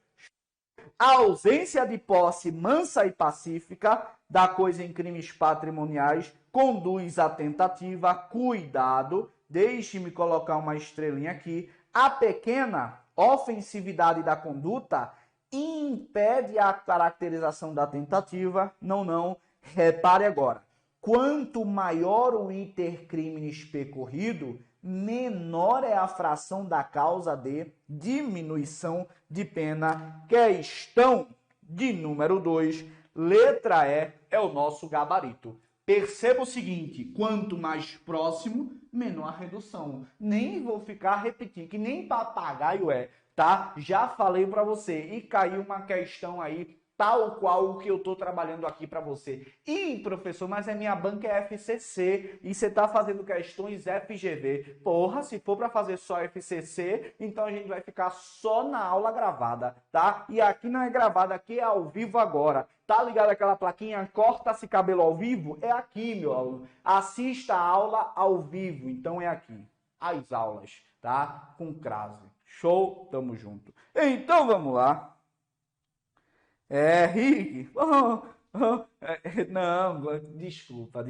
A ausência de posse mansa e pacífica da coisa em crimes patrimoniais conduz à tentativa. Cuidado, deixe-me colocar uma estrelinha aqui. A pequena ofensividade da conduta impede a caracterização da tentativa. Não. Repare agora. Quanto maior o iter criminis percorrido, menor é a fração da causa de diminuição de pena. Questão de número 2, letra E, é o nosso gabarito. Perceba o seguinte, quanto mais próximo, menor a redução. Nem vou ficar repetindo, que nem papagaio é, tá? Já falei para você e caiu uma questão aí, tal qual o que eu estou trabalhando aqui para você. Ih, professor, mas a minha banca é FCC e você está fazendo questões FGV. Porra, se for para fazer só FCC, então a gente vai ficar só na aula gravada, tá? E aqui não é gravada, aqui é ao vivo agora. Tá ligado aquela plaquinha, corta-se cabelo ao vivo? É aqui, meu aluno. Assista a aula ao vivo, então é aqui. As aulas, tá? Com crase. Show? Tamo junto. Então vamos lá. Rick, não, desculpa,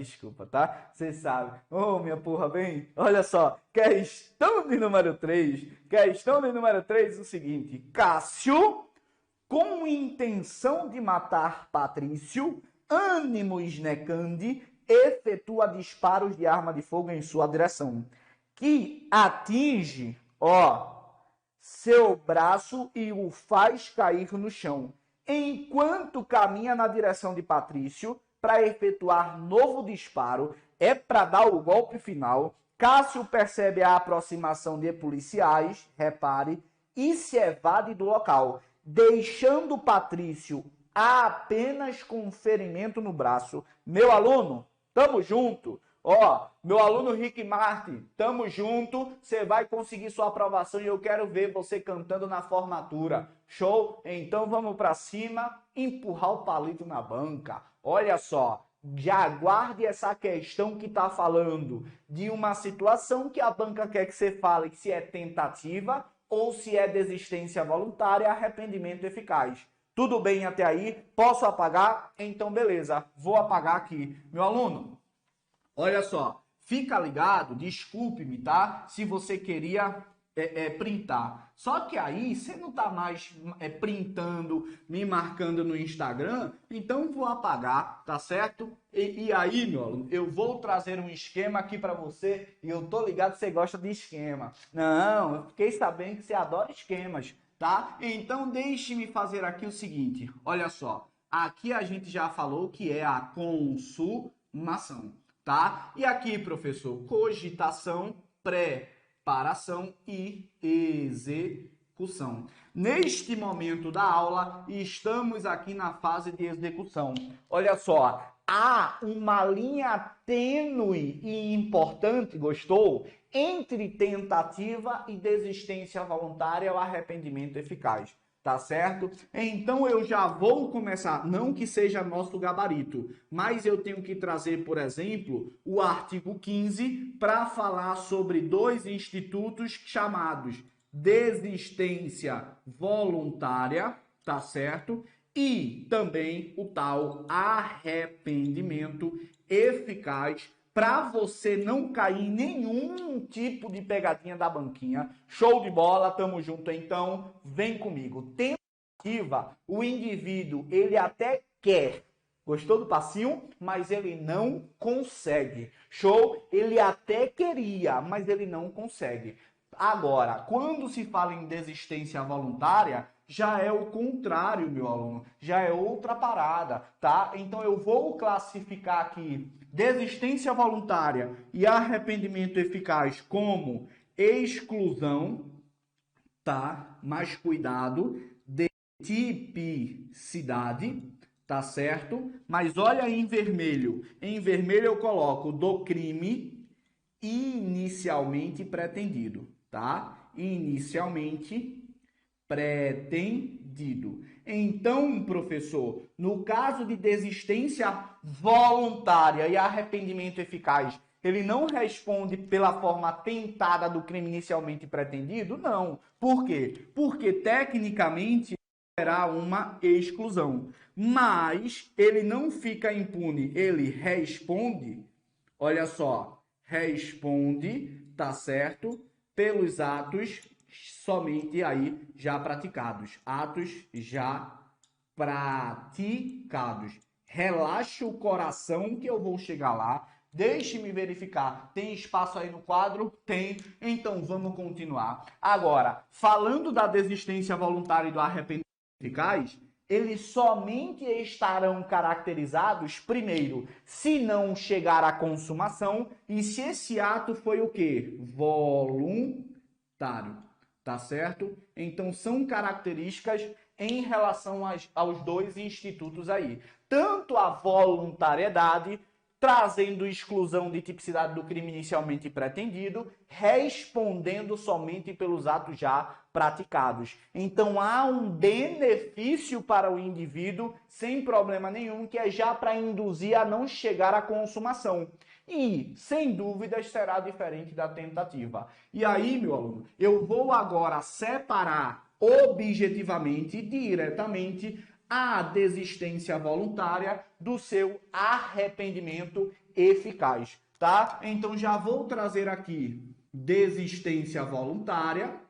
tá? Você sabe. Minha porra, bem, olha só, questão de número 3, o seguinte, Cássio, com intenção de matar Patrício, ânimos necandi, efetua disparos de arma de fogo em sua direção, que atinge, seu braço e o faz cair no chão. Enquanto caminha na direção de Patrício para efetuar novo disparo, é para dar o golpe final. Cássio percebe a aproximação de policiais, repare, e se evade do local, deixando Patrício apenas com ferimento no braço. Meu aluno, tamo junto. Meu aluno Rick Martin, tamo junto, você vai conseguir sua aprovação e eu quero ver você cantando na formatura. Show? Então vamos pra cima, empurrar o palito na banca. Olha só, já guarde essa questão que tá falando de uma situação que a banca quer que você fale se é tentativa ou se é desistência voluntária, arrependimento eficaz. Tudo bem até aí? Posso apagar? Então beleza, vou apagar aqui. Meu aluno, olha só, fica ligado, desculpe-me, tá? Se você queria printar. Só que aí você não tá mais printando, me marcando no Instagram, então vou apagar, tá certo? E aí, meu aluno, eu vou trazer um esquema aqui para você e eu tô ligado que você gosta de esquema. Não, eu fiquei sabendo que você adora esquemas, tá? Então deixe-me fazer aqui o seguinte, olha só. Aqui a gente já falou que é a consumação. Tá? E aqui, professor, cogitação, preparação e execução. Neste momento da aula, estamos aqui na fase de execução. Olha só, há uma linha tênue e importante, gostou? Entre tentativa e desistência voluntária ou arrependimento eficaz. Tá certo? Então eu já vou começar, não que seja nosso gabarito, mas eu tenho que trazer, por exemplo, o artigo 15 para falar sobre dois institutos chamados desistência voluntária, tá certo? E também o tal arrependimento eficaz, para você não cair em nenhum tipo de pegadinha da banquinha. Show de bola, tamo junto então, vem comigo. Tentativa, o indivíduo, ele até quer, Gostou do passinho? Mas ele não consegue. Show? Ele até queria, mas ele não consegue. Agora, quando se fala em desistência voluntária, já é o contrário, meu aluno. Já é outra parada, tá? Então eu vou classificar aqui desistência voluntária e arrependimento eficaz como exclusão, tá? Mas cuidado, de tipicidade, tá certo? Mas olha aí em vermelho. Em vermelho eu coloco do crime inicialmente pretendido, tá? Inicialmente pretendido. Então, professor, no caso de desistência voluntária e arrependimento eficaz, ele não responde pela forma tentada do crime inicialmente pretendido? Não. Por quê? Porque, tecnicamente, será uma exclusão. Mas ele não fica impune, ele responde, olha só, responde, tá certo? Pelos atos somente aí já praticados. Atos já praticados. Relaxa o coração que eu vou chegar lá. Deixe-me verificar. Tem espaço aí no quadro? Tem. Então vamos continuar. Agora, falando da desistência voluntária e do arrependimento eficaz, eles somente estarão caracterizados, primeiro, se não chegar à consumação e se esse ato foi o quê? Voluntário. Tá certo? Então, são características em relação aos dois institutos aí. Tanto a voluntariedade, trazendo exclusão de tipicidade do crime inicialmente pretendido, respondendo somente pelos atos já praticados. Então, há um benefício para o indivíduo, sem problema nenhum, que é já para induzir a não chegar à consumação. E, sem dúvidas, será diferente da tentativa. E aí, meu aluno, eu vou agora separar objetivamente, diretamente, a desistência voluntária do seu arrependimento eficaz, tá? Então, já vou trazer aqui desistência voluntária,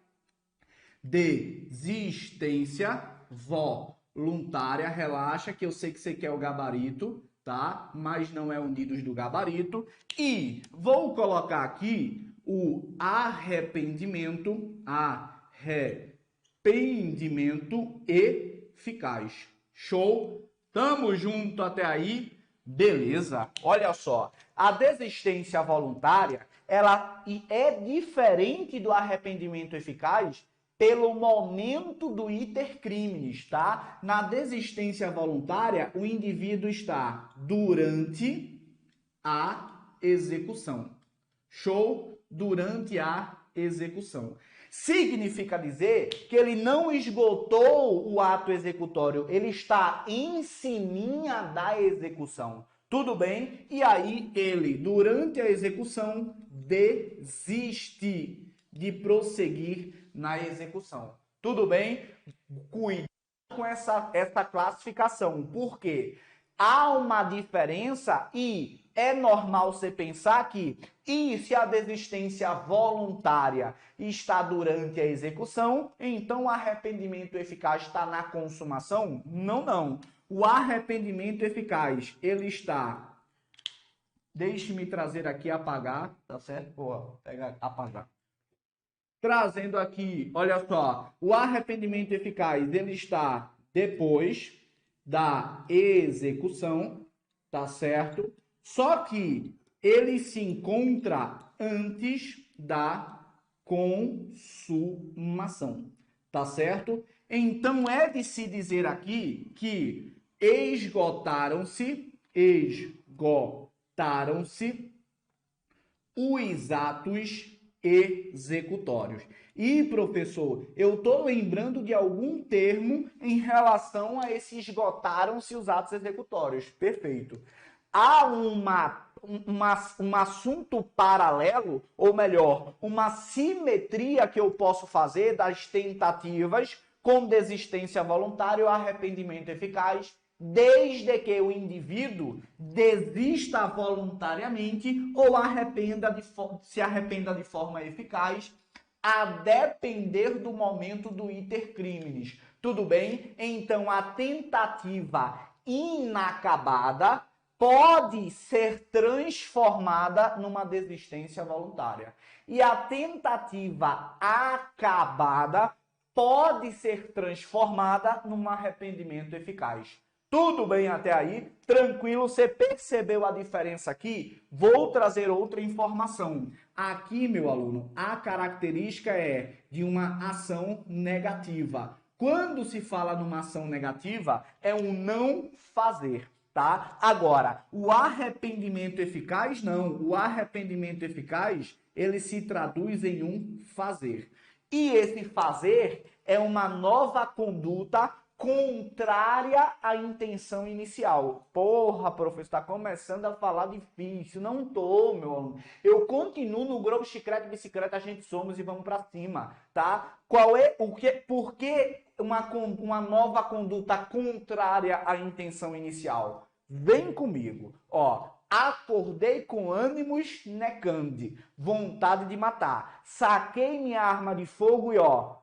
desistência voluntária, relaxa que eu sei que você quer o gabarito, tá? Mas não é unidos do gabarito. E vou colocar aqui o arrependimento eficaz. Show? Tamo junto até aí? Beleza. Olha só, a desistência voluntária, ela é diferente do arrependimento eficaz pelo momento do iter criminis, tá? Na desistência voluntária, o indivíduo está durante a execução. Show? Durante a execução. Significa dizer que ele não esgotou o ato executório, ele está em ciminha da execução. Tudo bem? E aí ele, durante a execução, desiste de prosseguir na execução. Tudo bem? Cuidado com essa classificação. Por quê? Há uma diferença e é normal você pensar que se a desistência voluntária está durante a execução, então o arrependimento eficaz está na consumação? Não, não. O arrependimento eficaz, ele está... Deixe-me trazer aqui apagar, tá certo? Pô, pega apagar. Trazendo aqui, olha só, o arrependimento eficaz, ele está depois da execução, tá certo? Só que ele se encontra antes da consumação, tá certo? Então é de se dizer aqui que esgotaram-se os atos executórios. E, professor, eu estou lembrando de algum termo em relação a esse esgotaram-se os atos executórios. Perfeito. Há um assunto paralelo, ou melhor, uma simetria que eu posso fazer das tentativas com desistência voluntária ou arrependimento eficaz, desde que o indivíduo desista voluntariamente ou se arrependa de forma eficaz, a depender do momento do iter criminis. Tudo bem? Então, a tentativa inacabada pode ser transformada numa desistência voluntária. E a tentativa acabada pode ser transformada num arrependimento eficaz. Tudo bem até aí? Tranquilo? Você percebeu a diferença aqui? Vou trazer outra informação. Aqui, meu aluno, a característica é de uma ação negativa. Quando se fala numa ação negativa, é um não fazer, tá? Agora, o arrependimento eficaz, não. O arrependimento eficaz, ele se traduz em um fazer. E esse fazer é uma nova conduta contrária à intenção inicial. Porra, professor, está começando a falar difícil. Não tô, meu aluno. Eu continuo no grupo Chiclete Bicicleta, a gente somos e vamos para cima, tá? Qual é o que? Por que uma nova conduta contrária à intenção inicial? Vem comigo, ó. Acordei com ânimos necande, vontade de matar. Saquei minha arma de fogo e ó,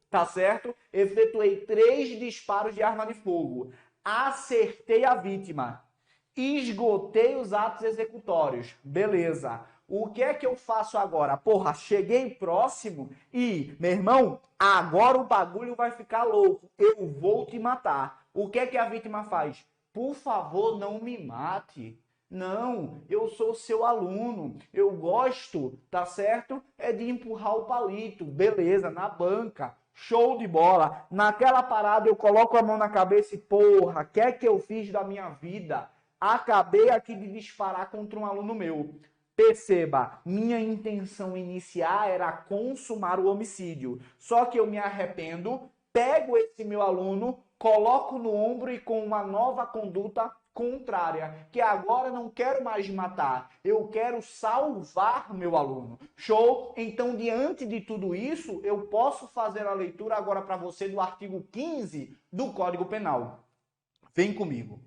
tá certo? Efetuei 3 disparos de arma de fogo. Acertei a vítima. Esgotei os atos executórios. Beleza. O que é que eu faço agora? Porra, cheguei próximo e, meu irmão, agora o bagulho vai ficar louco. Eu vou te matar. O que é que a vítima faz? Por favor, não me mate. Não, eu sou seu aluno. Eu gosto, tá certo? É de empurrar o palito. Beleza, na banca. Show de bola. Naquela parada eu coloco a mão na cabeça e, porra, que é que eu fiz da minha vida? Acabei aqui de disparar contra um aluno meu. Perceba, minha intenção inicial era consumar o homicídio. Só que eu me arrependo, pego esse meu aluno, coloco no ombro e com uma nova conduta contrária, que agora não quero mais matar, eu quero salvar meu aluno. Show? Então, diante de tudo isso, eu posso fazer a leitura agora para você do artigo 15 do Código Penal. Vem comigo.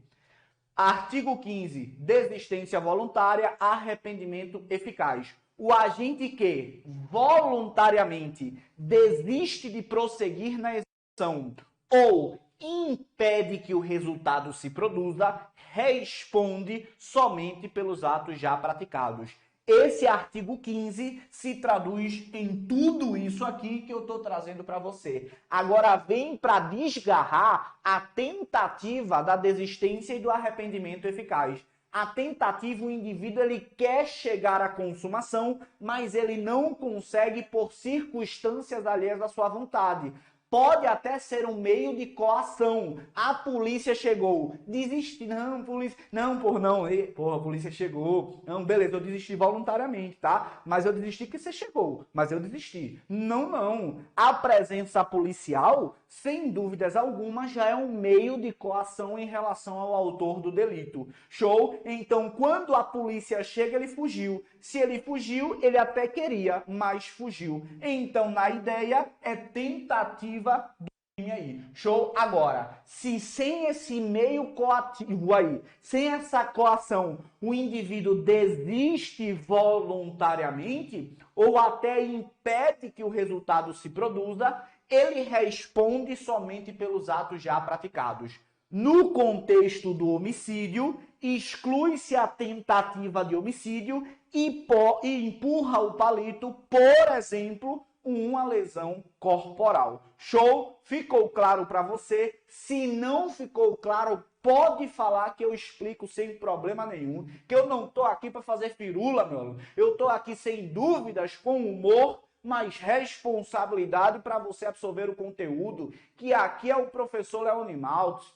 Artigo 15, desistência voluntária, arrependimento eficaz. O agente que voluntariamente desiste de prosseguir na execução ou impede que o resultado se produza, responde somente pelos atos já praticados. Esse artigo 15 se traduz em tudo isso aqui que eu estou trazendo para você. Agora vem para desgarrar a tentativa da desistência e do arrependimento eficaz. A tentativa, o indivíduo ele quer chegar à consumação, mas ele não consegue por circunstâncias alheias à sua vontade. Pode até ser um meio de coação. A polícia chegou. Desisti. Não, polícia. Não, porra, não. Porra, a polícia chegou. Não, beleza, eu desisti voluntariamente, tá? Mas eu desisti que você chegou. Mas eu desisti. Não, não. A presença policial, sem dúvidas alguma, já é um meio de coação em relação ao autor do delito. Show? Então, quando a polícia chega, ele fugiu. Se ele fugiu, ele até queria, mas fugiu. Então, na ideia, é tentativa do crime aí. Show? Agora, se sem esse meio coativo aí, sem essa coação, o indivíduo desiste voluntariamente ou até impede que o resultado se produza, ele responde somente pelos atos já praticados. No contexto do homicídio, exclui-se a tentativa de homicídio e empurra o palito, por exemplo, uma lesão corporal. Show? Ficou claro para você? Se não ficou claro, pode falar que eu explico sem problema nenhum, que eu não tô aqui para fazer firula, meu aluno. Eu tô aqui sem dúvidas, com humor, mas responsabilidade para você absorver o conteúdo, que aqui é o professor Leone Maltz,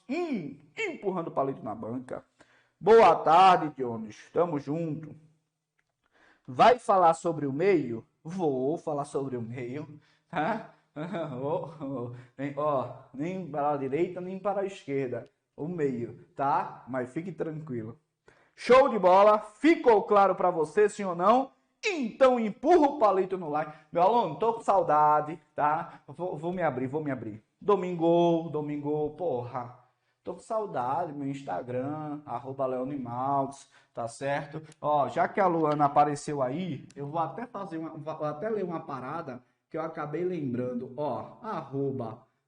empurrando o palito na banca. Boa tarde, Dionis. Tamo junto. Vai falar sobre o meio? Vou falar sobre o meio, tá? Nem para a direita, nem para a esquerda. O meio, tá? Mas fique tranquilo. Show de bola. Ficou claro para você, sim ou não? Então empurra o palito no like. Meu aluno, tô com saudade, tá? Vou me abrir. Domingo, porra. Tô com saudade, meu Instagram, @LeoneMaltz, tá certo? Ó, já que a Luana apareceu aí, eu vou até ler uma parada que eu acabei lembrando. Ó,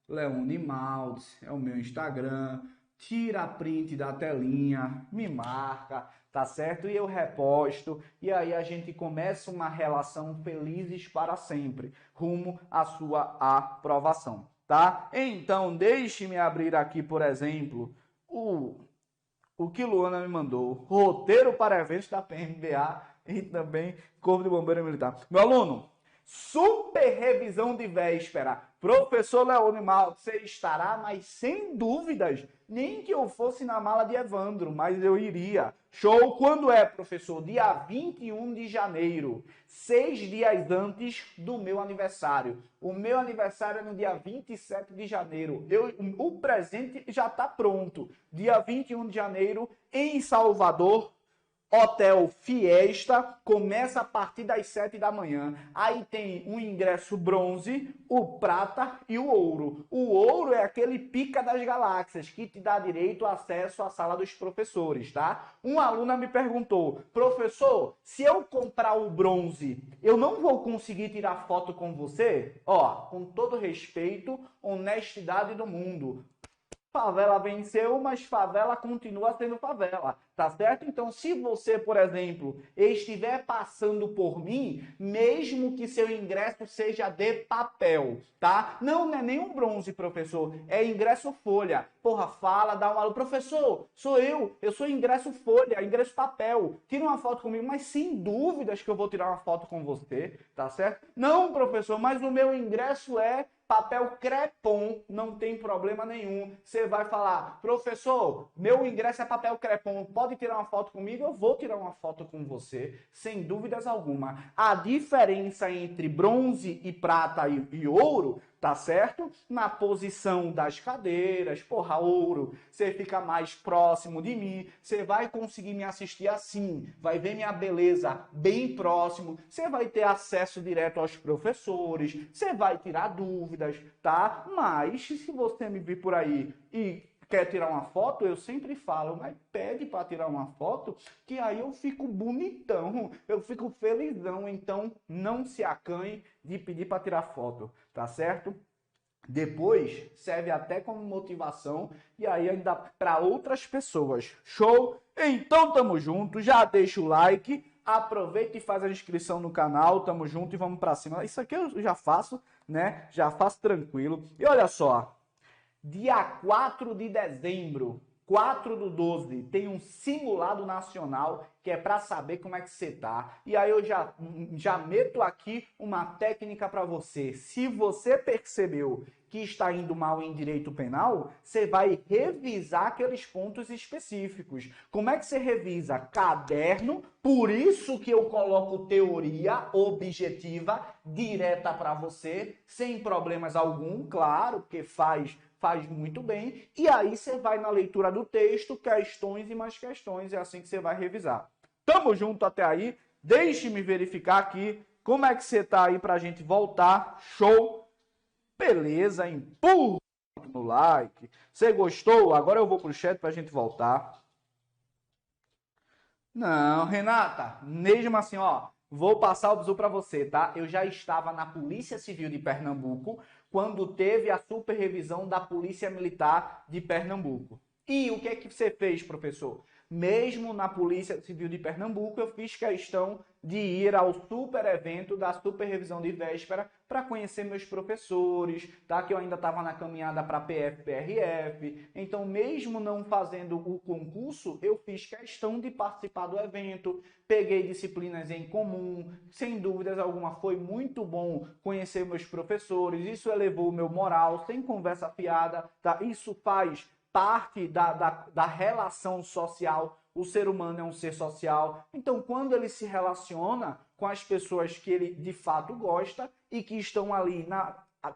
Leone Maltz, é o meu Instagram. Tira a print da telinha, me marca, tá certo? E eu reposto, e aí a gente começa uma relação felizes para sempre, rumo à sua aprovação, tá? Então, deixe-me abrir aqui, por exemplo, o que Luana me mandou, roteiro para eventos da PMBA e também Corpo de Bombeiro Militar. Meu aluno, super revisão de véspera. Professor Leone Maltz, você estará, mas sem dúvidas, nem que eu fosse na mala de Evandro, mas eu iria. Show! Quando é, professor? Dia 21 de janeiro, 6 dias antes do meu aniversário. O meu aniversário é no dia 27 de janeiro. O presente já está pronto. Dia 21 de janeiro, em Salvador, Hotel Fiesta, começa a partir das 7 da manhã. Aí tem o ingresso bronze, o prata e o ouro. O ouro é aquele pica das galáxias, que te dá direito ao acesso à sala dos professores, tá? Uma aluna me perguntou, professor, se eu comprar o bronze, eu não vou conseguir tirar foto com você? Ó, com todo respeito, honestidade do mundo. Favela venceu, mas favela continua sendo favela, tá certo? Então, se você, por exemplo, estiver passando por mim, mesmo que seu ingresso seja de papel, tá? Não é nem um bronze, professor, é ingresso folha. Porra, fala, dá uma aula. Professor, sou eu sou ingresso folha, ingresso papel. Tira uma foto comigo, mas sem dúvidas que eu vou tirar uma foto com você, tá certo? Não, professor, mas o meu ingresso é papel crepom, não tem problema nenhum. Você vai falar, professor, meu ingresso é papel crepom, pode tirar uma foto comigo? Eu vou tirar uma foto com você, sem dúvidas alguma. A diferença entre bronze e prata e ouro, tá certo? Na posição das cadeiras, porra, ouro, você fica mais próximo de mim, você vai conseguir me assistir assim, vai ver minha beleza bem próximo, você vai ter acesso direto aos professores, você vai tirar dúvidas, tá? Mas se você me vir por aí e quer tirar uma foto, eu sempre falo, mas pede para tirar uma foto, que aí eu fico bonitão, eu fico felizão, então não se acanhe de pedir para tirar foto, tá certo? Depois serve até como motivação e aí ainda para outras pessoas. Show? Então tamo junto, já deixa o like, aproveita e faz a inscrição no canal, tamo junto e vamos para cima. Isso aqui eu já faço, né? Já faço tranquilo. E olha só, dia 4 de dezembro, 4/12, tem um simulado nacional que é para saber como é que você tá. E aí eu já meto aqui uma técnica para você. Se você percebeu que está indo mal em direito penal, você vai revisar aqueles pontos específicos. Como é que você revisa? Caderno, por isso que eu coloco teoria objetiva direta para você, sem problemas algum, claro, porque faz muito bem, e aí você vai na leitura do texto, questões e mais questões, é assim que você vai revisar. Tamo junto até aí, deixe-me verificar aqui como é que você tá aí pra gente voltar, show, beleza, empurra no like, você gostou? Agora eu vou pro chat pra gente voltar. Não, Renata, mesmo assim, ó, vou passar o bizu pra você, tá? Eu já estava na Polícia Civil de Pernambuco, quando teve a superrevisão da Polícia Militar de Pernambuco. E o que é que você fez, professor? Mesmo na Polícia Civil de Pernambuco, eu fiz questão de ir ao super evento da superrevisão de véspera para conhecer meus professores, tá? Que eu ainda estava na caminhada para PF-PRF. Então, mesmo não fazendo o concurso, eu fiz questão de participar do evento, peguei disciplinas em comum, sem dúvidas alguma, foi muito bom conhecer meus professores, isso elevou o meu moral, sem conversa fiada, tá? Isso faz parte da relação social. O ser humano é um ser social. Então, quando ele se relaciona com as pessoas que ele de fato gosta e que estão ali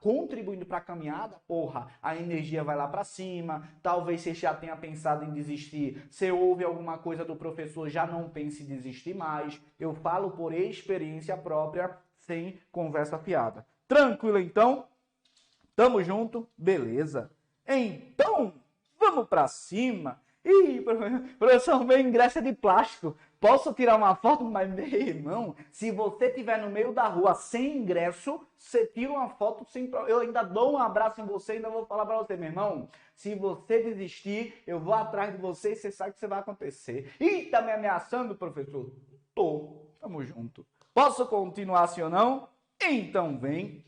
contribuindo para a caminhada, porra, a energia vai lá para cima, talvez você já tenha pensado em desistir, você ouve alguma coisa do professor, já não pense em desistir mais. Eu falo por experiência própria, sem conversa fiada. Tranquilo, então? Tamo junto? Beleza. Então, vamos para cima. Ih, professor, meu ingresso é de plástico. Posso tirar uma foto? Mas, meu irmão, se você estiver no meio da rua sem ingresso, você tira uma foto sem... Eu ainda dou um abraço em você e ainda vou falar para você, meu irmão, se você desistir, eu vou atrás de você e você sabe o que vai acontecer. Ih, tá me ameaçando, professor? Tô. Tamo junto. Posso continuar assim ou não? Então vem.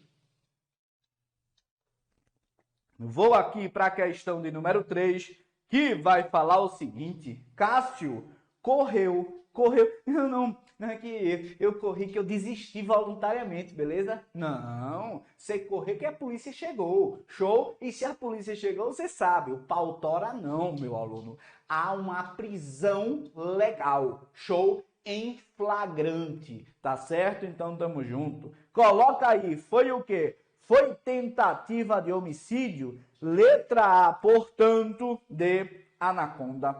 Vou aqui para a questão de número 3, que vai falar o seguinte. Cássio correu. Não é que eu corri, que eu desisti voluntariamente, beleza? Não, você correu que a polícia chegou, show? E se a polícia chegou, você sabe, o pau tora não, meu aluno. Há uma prisão legal, show? Em flagrante, tá certo? Então tamo junto. Coloca aí, foi o quê? Foi tentativa de homicídio? Letra A, portanto, de Anaconda.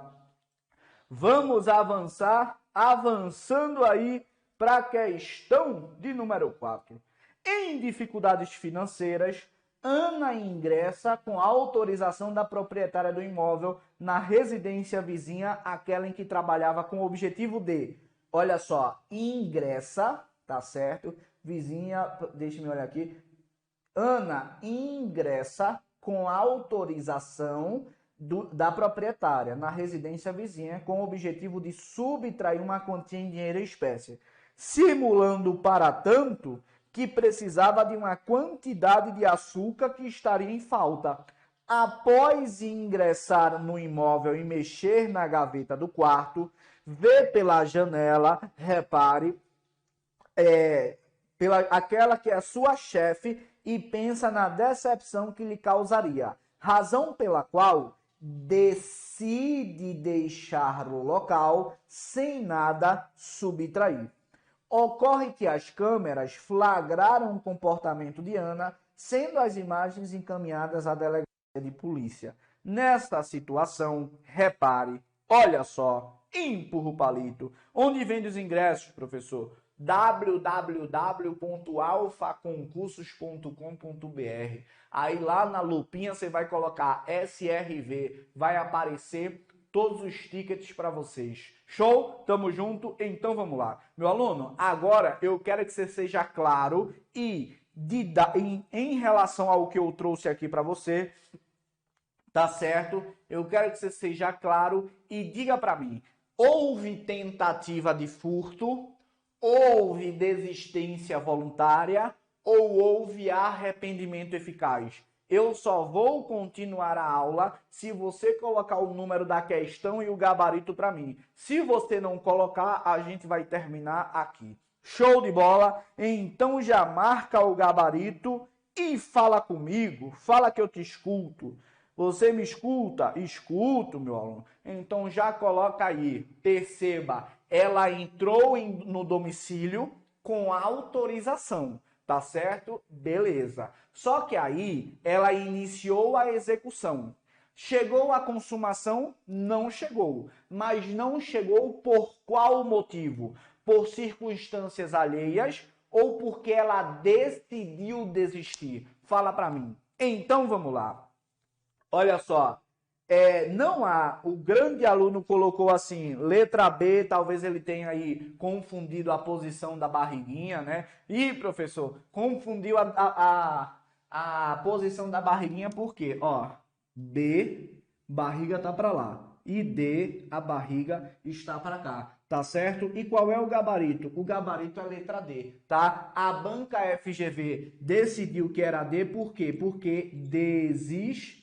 Vamos avançar, avançando aí para a questão de número 4. Em dificuldades financeiras, Ana ingressa com a autorização da proprietária do imóvel na residência vizinha àquela em que trabalhava com o objetivo de, olha só, ingressa, tá certo? Vizinha, deixa-me olhar aqui. Ana ingressa com a autorização da proprietária na residência vizinha com o objetivo de subtrair uma quantia em dinheiro em espécie, simulando para tanto que precisava de uma quantidade de açúcar que estaria em falta. Após ingressar no imóvel e mexer na gaveta do quarto, vê pela janela, repare, aquela que é sua chefe e pensa na decepção que lhe causaria, razão pela qual decide deixar o local sem nada subtrair. Ocorre que as câmeras flagraram o comportamento de Ana, sendo as imagens encaminhadas à delegacia de polícia. Nesta situação, repare, olha só, empurra o palito. Onde vende os ingressos, professor? www.alfaconcursos.com.br. Aí lá na lupinha você vai colocar SRV, vai aparecer todos os tickets para vocês. Show? Tamo junto? Então vamos lá. Meu aluno, agora eu quero que você seja claro e em relação ao que eu trouxe aqui para você, tá certo? Eu quero que você seja claro e diga para mim, houve tentativa de furto? Houve desistência voluntária ou houve arrependimento eficaz? Eu só vou continuar a aula se você colocar o número da questão e o gabarito para mim. Se você não colocar, a gente vai terminar aqui. Show de bola? Então já marca o gabarito e fala comigo. Fala que eu te escuto. Você me escuta? Escuto, meu aluno. Então já coloca aí. Perceba, ela entrou no domicílio com autorização, tá certo? Beleza. Só que aí ela iniciou a execução. Chegou a consumação? Não chegou. Mas não chegou por qual motivo? Por circunstâncias alheias ou porque ela decidiu desistir? Fala para mim. Então vamos lá. Olha só. Não há, o grande aluno colocou assim, letra B, talvez ele tenha aí confundido a posição da barriguinha, né? Ih, professor, confundiu a posição da barriguinha por quê? Ó, B, barriga tá para lá, e D, a barriga está para cá, tá certo? E qual é o gabarito? O gabarito é a letra D, tá? A banca FGV decidiu que era D, por quê? Porque desistiu.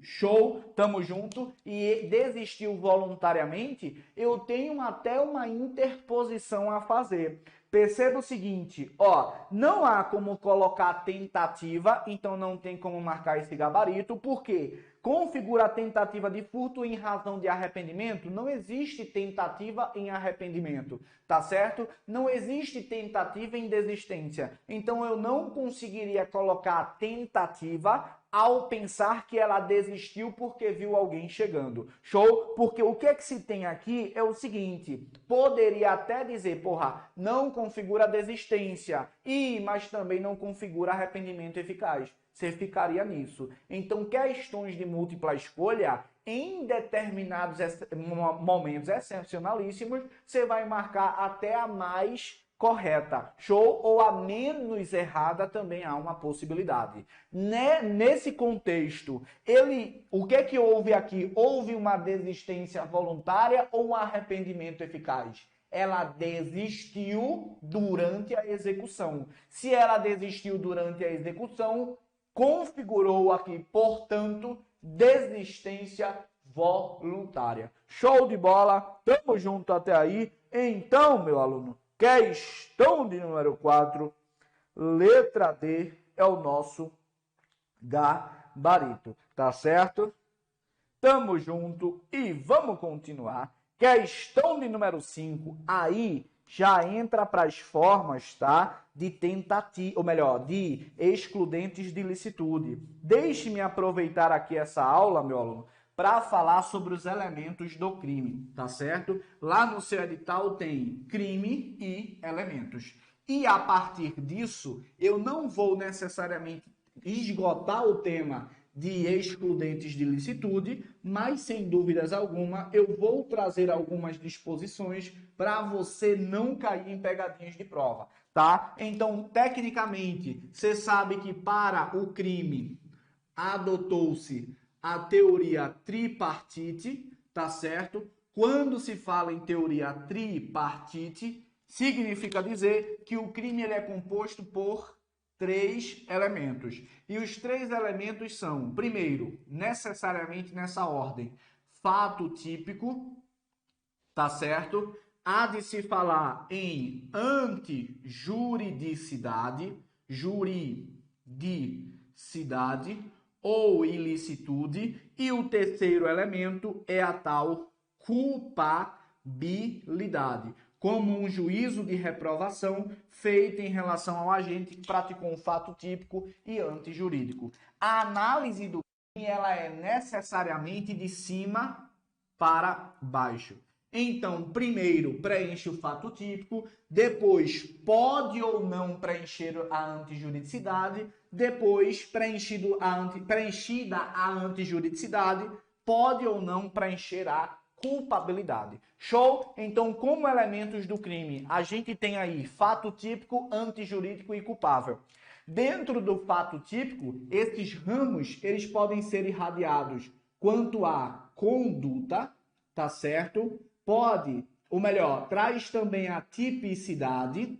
Show, tamo junto. E desistiu voluntariamente, eu tenho até uma interposição a fazer. Perceba o seguinte, ó, não há como colocar tentativa, então não tem como marcar esse gabarito, porque configura a tentativa de furto em razão de arrependimento. Não existe tentativa em arrependimento, tá certo? Não existe tentativa em desistência. Então eu não conseguiria colocar tentativa ao pensar que ela desistiu porque viu alguém chegando. Show? Porque o que é que se tem aqui é o seguinte, poderia até dizer, porra, não configura desistência, mas também não configura arrependimento eficaz. Você ficaria nisso. Então, questões de múltipla escolha, em determinados momentos excepcionalíssimos, você vai marcar até a mais correta, show? Ou a menos errada também há uma possibilidade. Nesse contexto, o que é que houve aqui? Houve uma desistência voluntária ou um arrependimento eficaz? Ela desistiu durante a execução. Se ela desistiu durante a execução, configurou aqui, portanto, desistência voluntária. Show de bola? Tamo junto até aí? Então, meu aluno, questão de número 4, letra D é o nosso gabarito, tá certo? Tamo junto e vamos continuar. Questão de número 5, aí já entra para as formas, tá? De tentativa, ou melhor, de excludentes de ilicitude. Deixe-me aproveitar aqui essa aula, meu aluno, para falar sobre os elementos do crime, tá certo? Lá no seu edital tem crime e elementos. E a partir disso, eu não vou necessariamente esgotar o tema de excludentes de ilicitude, mas sem dúvidas alguma, eu vou trazer algumas disposições para você não cair em pegadinhas de prova, tá? Então, tecnicamente, você sabe que para o crime adotou-se a teoria tripartite, tá certo? Quando se fala em teoria tripartite, significa dizer que o crime ele é composto por 3 elementos. E os 3 elementos são, primeiro, necessariamente nessa ordem, fato típico, tá certo? Há de se falar em antijuridicidade, juridicidade ou ilicitude, e o terceiro elemento é a tal culpabilidade, como um juízo de reprovação feito em relação ao agente que praticou um fato típico e antijurídico. A análise do crime ela é necessariamente de cima para baixo. Então, primeiro preenche o fato típico, depois pode ou não preencher a antijuridicidade, depois preenchida a antijuridicidade, pode ou não preencher a culpabilidade. Show? Então, como elementos do crime, a gente tem aí fato típico, antijurídico e culpável. Dentro do fato típico, esses ramos, eles podem ser irradiados quanto à conduta, tá certo? Traz também a tipicidade,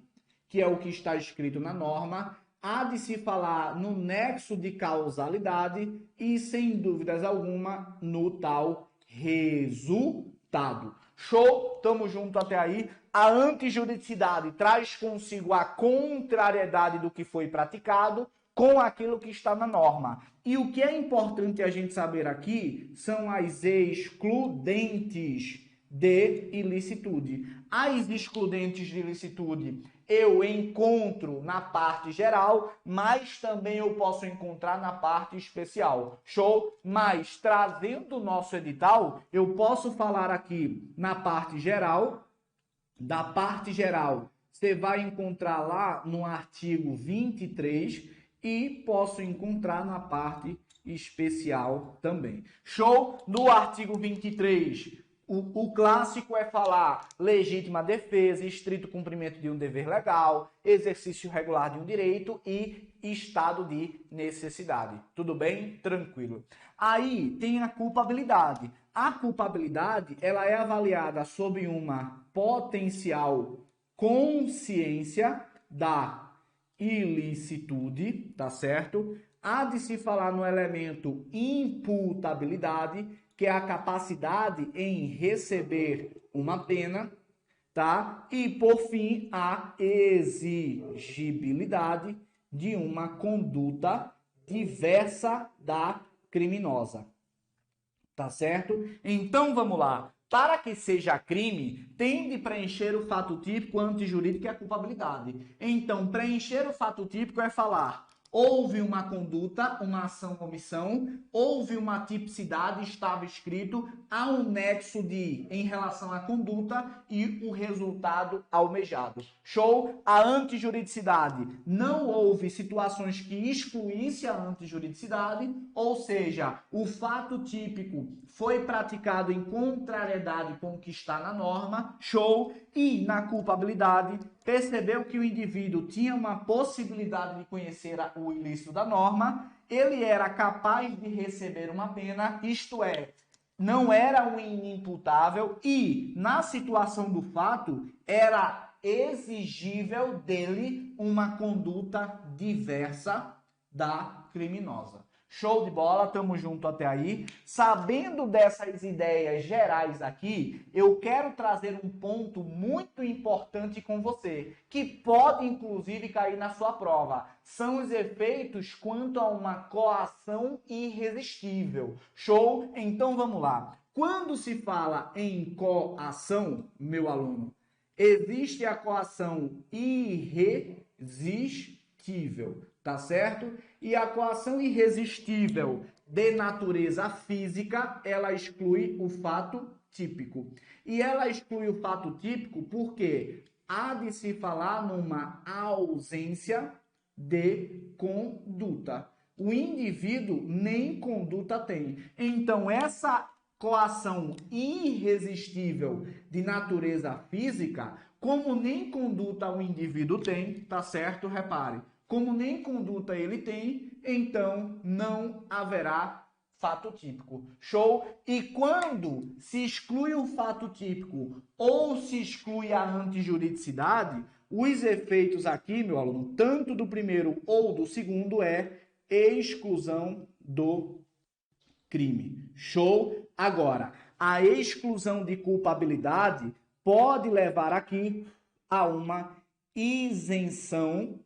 que é o que está escrito na norma, há de se falar no nexo de causalidade e, sem dúvidas alguma, no tal resultado. Show? Tamo junto até aí. A antijuridicidade traz consigo a contrariedade do que foi praticado com aquilo que está na norma. E o que é importante a gente saber aqui são as excludentes de ilicitude. As excludentes de ilicitude eu encontro na parte geral, mas também eu posso encontrar na parte especial. Show? Mas, trazendo o nosso edital, eu posso falar aqui na parte geral. Da parte geral, você vai encontrar lá no artigo 23 e posso encontrar na parte especial também. Show? No artigo 23, o clássico é falar legítima defesa, estrito cumprimento de um dever legal, exercício regular de um direito e estado de necessidade. Tudo bem? Tranquilo. Aí tem a culpabilidade. A culpabilidade ela é avaliada sob uma potencial consciência da ilicitude, tá certo? Há de se falar no elemento imputabilidade, que é a capacidade em receber uma pena, tá? E, por fim, a exigibilidade de uma conduta diversa da criminosa, tá certo? Então, vamos lá. Para que seja crime, tem de preencher o fato típico, antijurídico e a culpabilidade. Então, preencher o fato típico é falar houve uma conduta, uma ação ou omissão, houve uma tipicidade, estava escrito, há um nexo em relação à conduta e o resultado almejado. Show? A antijuridicidade. Não houve situações que excluísse a antijuridicidade, ou seja, o fato típico foi praticado em contrariedade com o que está na norma. Show? E na culpabilidade, percebeu que o indivíduo tinha uma possibilidade de conhecer o ilícito da norma, ele era capaz de receber uma pena, isto é, não era um inimputável e, na situação do fato, era exigível dele uma conduta diversa da criminosa. Show de bola, tamo junto até aí. Sabendo dessas ideias gerais aqui, eu quero trazer um ponto muito importante com você, que pode inclusive cair na sua prova. São os efeitos quanto a uma coação irresistível. Show? Então vamos lá. Quando se fala em coação, meu aluno, existe a coação irresistível, tá certo? E a coação irresistível de natureza física, ela exclui o fato típico. E ela exclui o fato típico porque há de se falar numa ausência de conduta. O indivíduo nem conduta tem. Então, essa coação irresistível de natureza física, como nem conduta o indivíduo tem, tá certo? Repare. Como nem conduta ele tem, então não haverá fato típico. Show? E quando se exclui o fato típico ou se exclui a antijuridicidade, os efeitos aqui, meu aluno, tanto do primeiro ou do segundo, é exclusão do crime. Show? Agora, a exclusão de culpabilidade pode levar aqui a uma isenção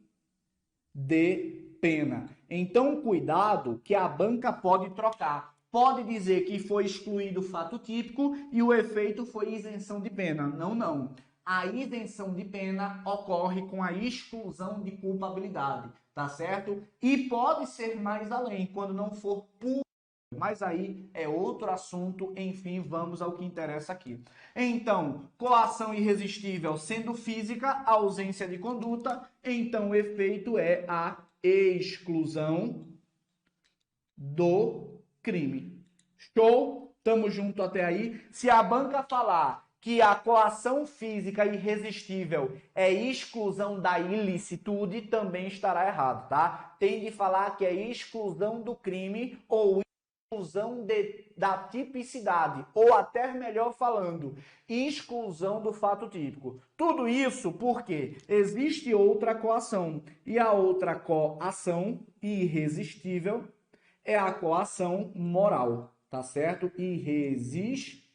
de pena. Então, cuidado que a banca pode trocar. Pode dizer que foi excluído o fato típico e o efeito foi isenção de pena. Não, não. A isenção de pena ocorre com a exclusão de culpabilidade, tá certo? E pode ser mais além, quando não for puro. Mas aí é outro assunto, enfim, vamos ao que interessa aqui. Então, coação irresistível sendo física, ausência de conduta, então o efeito é a exclusão do crime. Show? Tamo junto até aí. Se a banca falar que a coação física irresistível é exclusão da ilicitude, também estará errado, tá? Tem de falar que é exclusão do crime ou exclusão da tipicidade, ou até melhor falando, exclusão do fato típico. Tudo isso porque existe outra coação, e a outra coação irresistível é a coação moral, tá certo? Irresistível.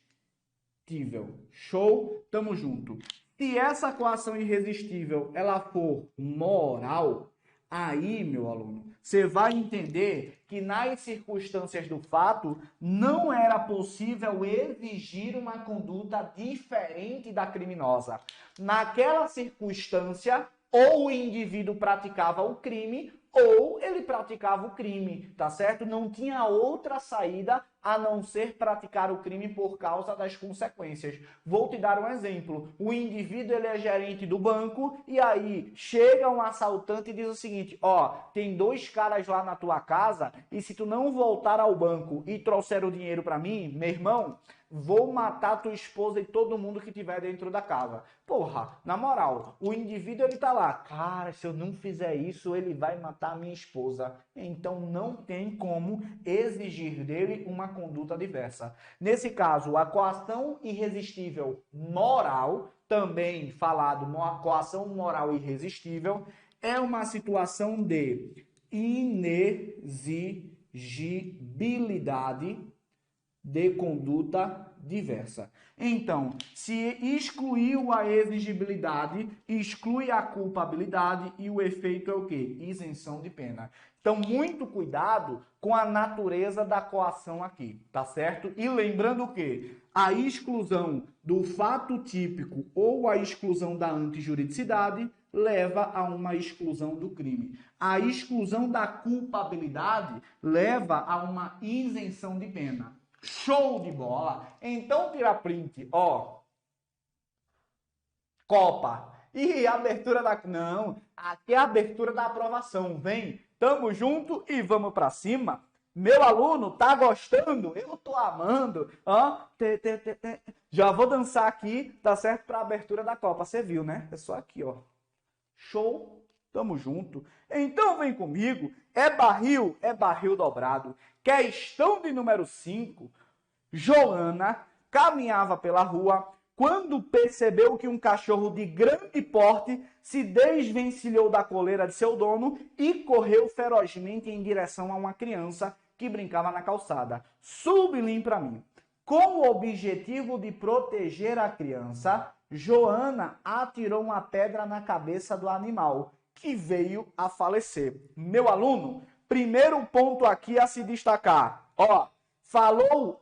Show? Tamo junto. Se essa coação irresistível ela for moral, aí, meu aluno, você vai entender que nas circunstâncias do fato não era possível exigir uma conduta diferente da criminosa. Naquela circunstância, ou o indivíduo praticava o crime, ou ele praticava o crime, tá certo? Não tinha outra saída a não ser praticar o crime por causa das consequências. Vou te dar um exemplo. O indivíduo ele é gerente do banco e aí chega um assaltante e diz o seguinte: ó, tem 2 caras lá na tua casa e se tu não voltar ao banco e trouxer o dinheiro para mim, meu irmão, vou matar tua esposa e todo mundo que tiver dentro da casa. Porra, na moral, o indivíduo ele tá lá, cara, se eu não fizer isso, ele vai matar a minha esposa. Então não tem como exigir dele uma conduta diversa. Nesse caso, a coação irresistível moral, também falado coação moral irresistível, é uma situação de inexigibilidade de conduta diversa. Então, se excluiu a exigibilidade, exclui a culpabilidade e o efeito é o quê? Isenção de pena. Então, muito cuidado com a natureza da coação aqui, tá certo? E lembrando que a exclusão do fato típico ou a exclusão da antijuridicidade leva a uma exclusão do crime. A exclusão da culpabilidade leva a uma isenção de pena. Show de bola! Então tira print, ó. Copa. E abertura da... Não, aqui é a abertura da aprovação. Vem, tamo junto e vamos pra cima. Meu aluno tá gostando? Eu tô amando. Ó, já vou dançar aqui, tá certo? Pra abertura da Copa. Você viu, né? É só aqui, ó. Show. Tamo junto. Então vem comigo. É barril dobrado. Questão de número 5. Joana caminhava pela rua quando percebeu que um cachorro de grande porte se desvencilhou da coleira de seu dono e correu ferozmente em direção a uma criança que brincava na calçada. Sublinhe para mim. Com o objetivo de proteger a criança, Joana atirou uma pedra na cabeça do animal, que veio a falecer. Meu aluno, primeiro ponto aqui a se destacar. Ó, falou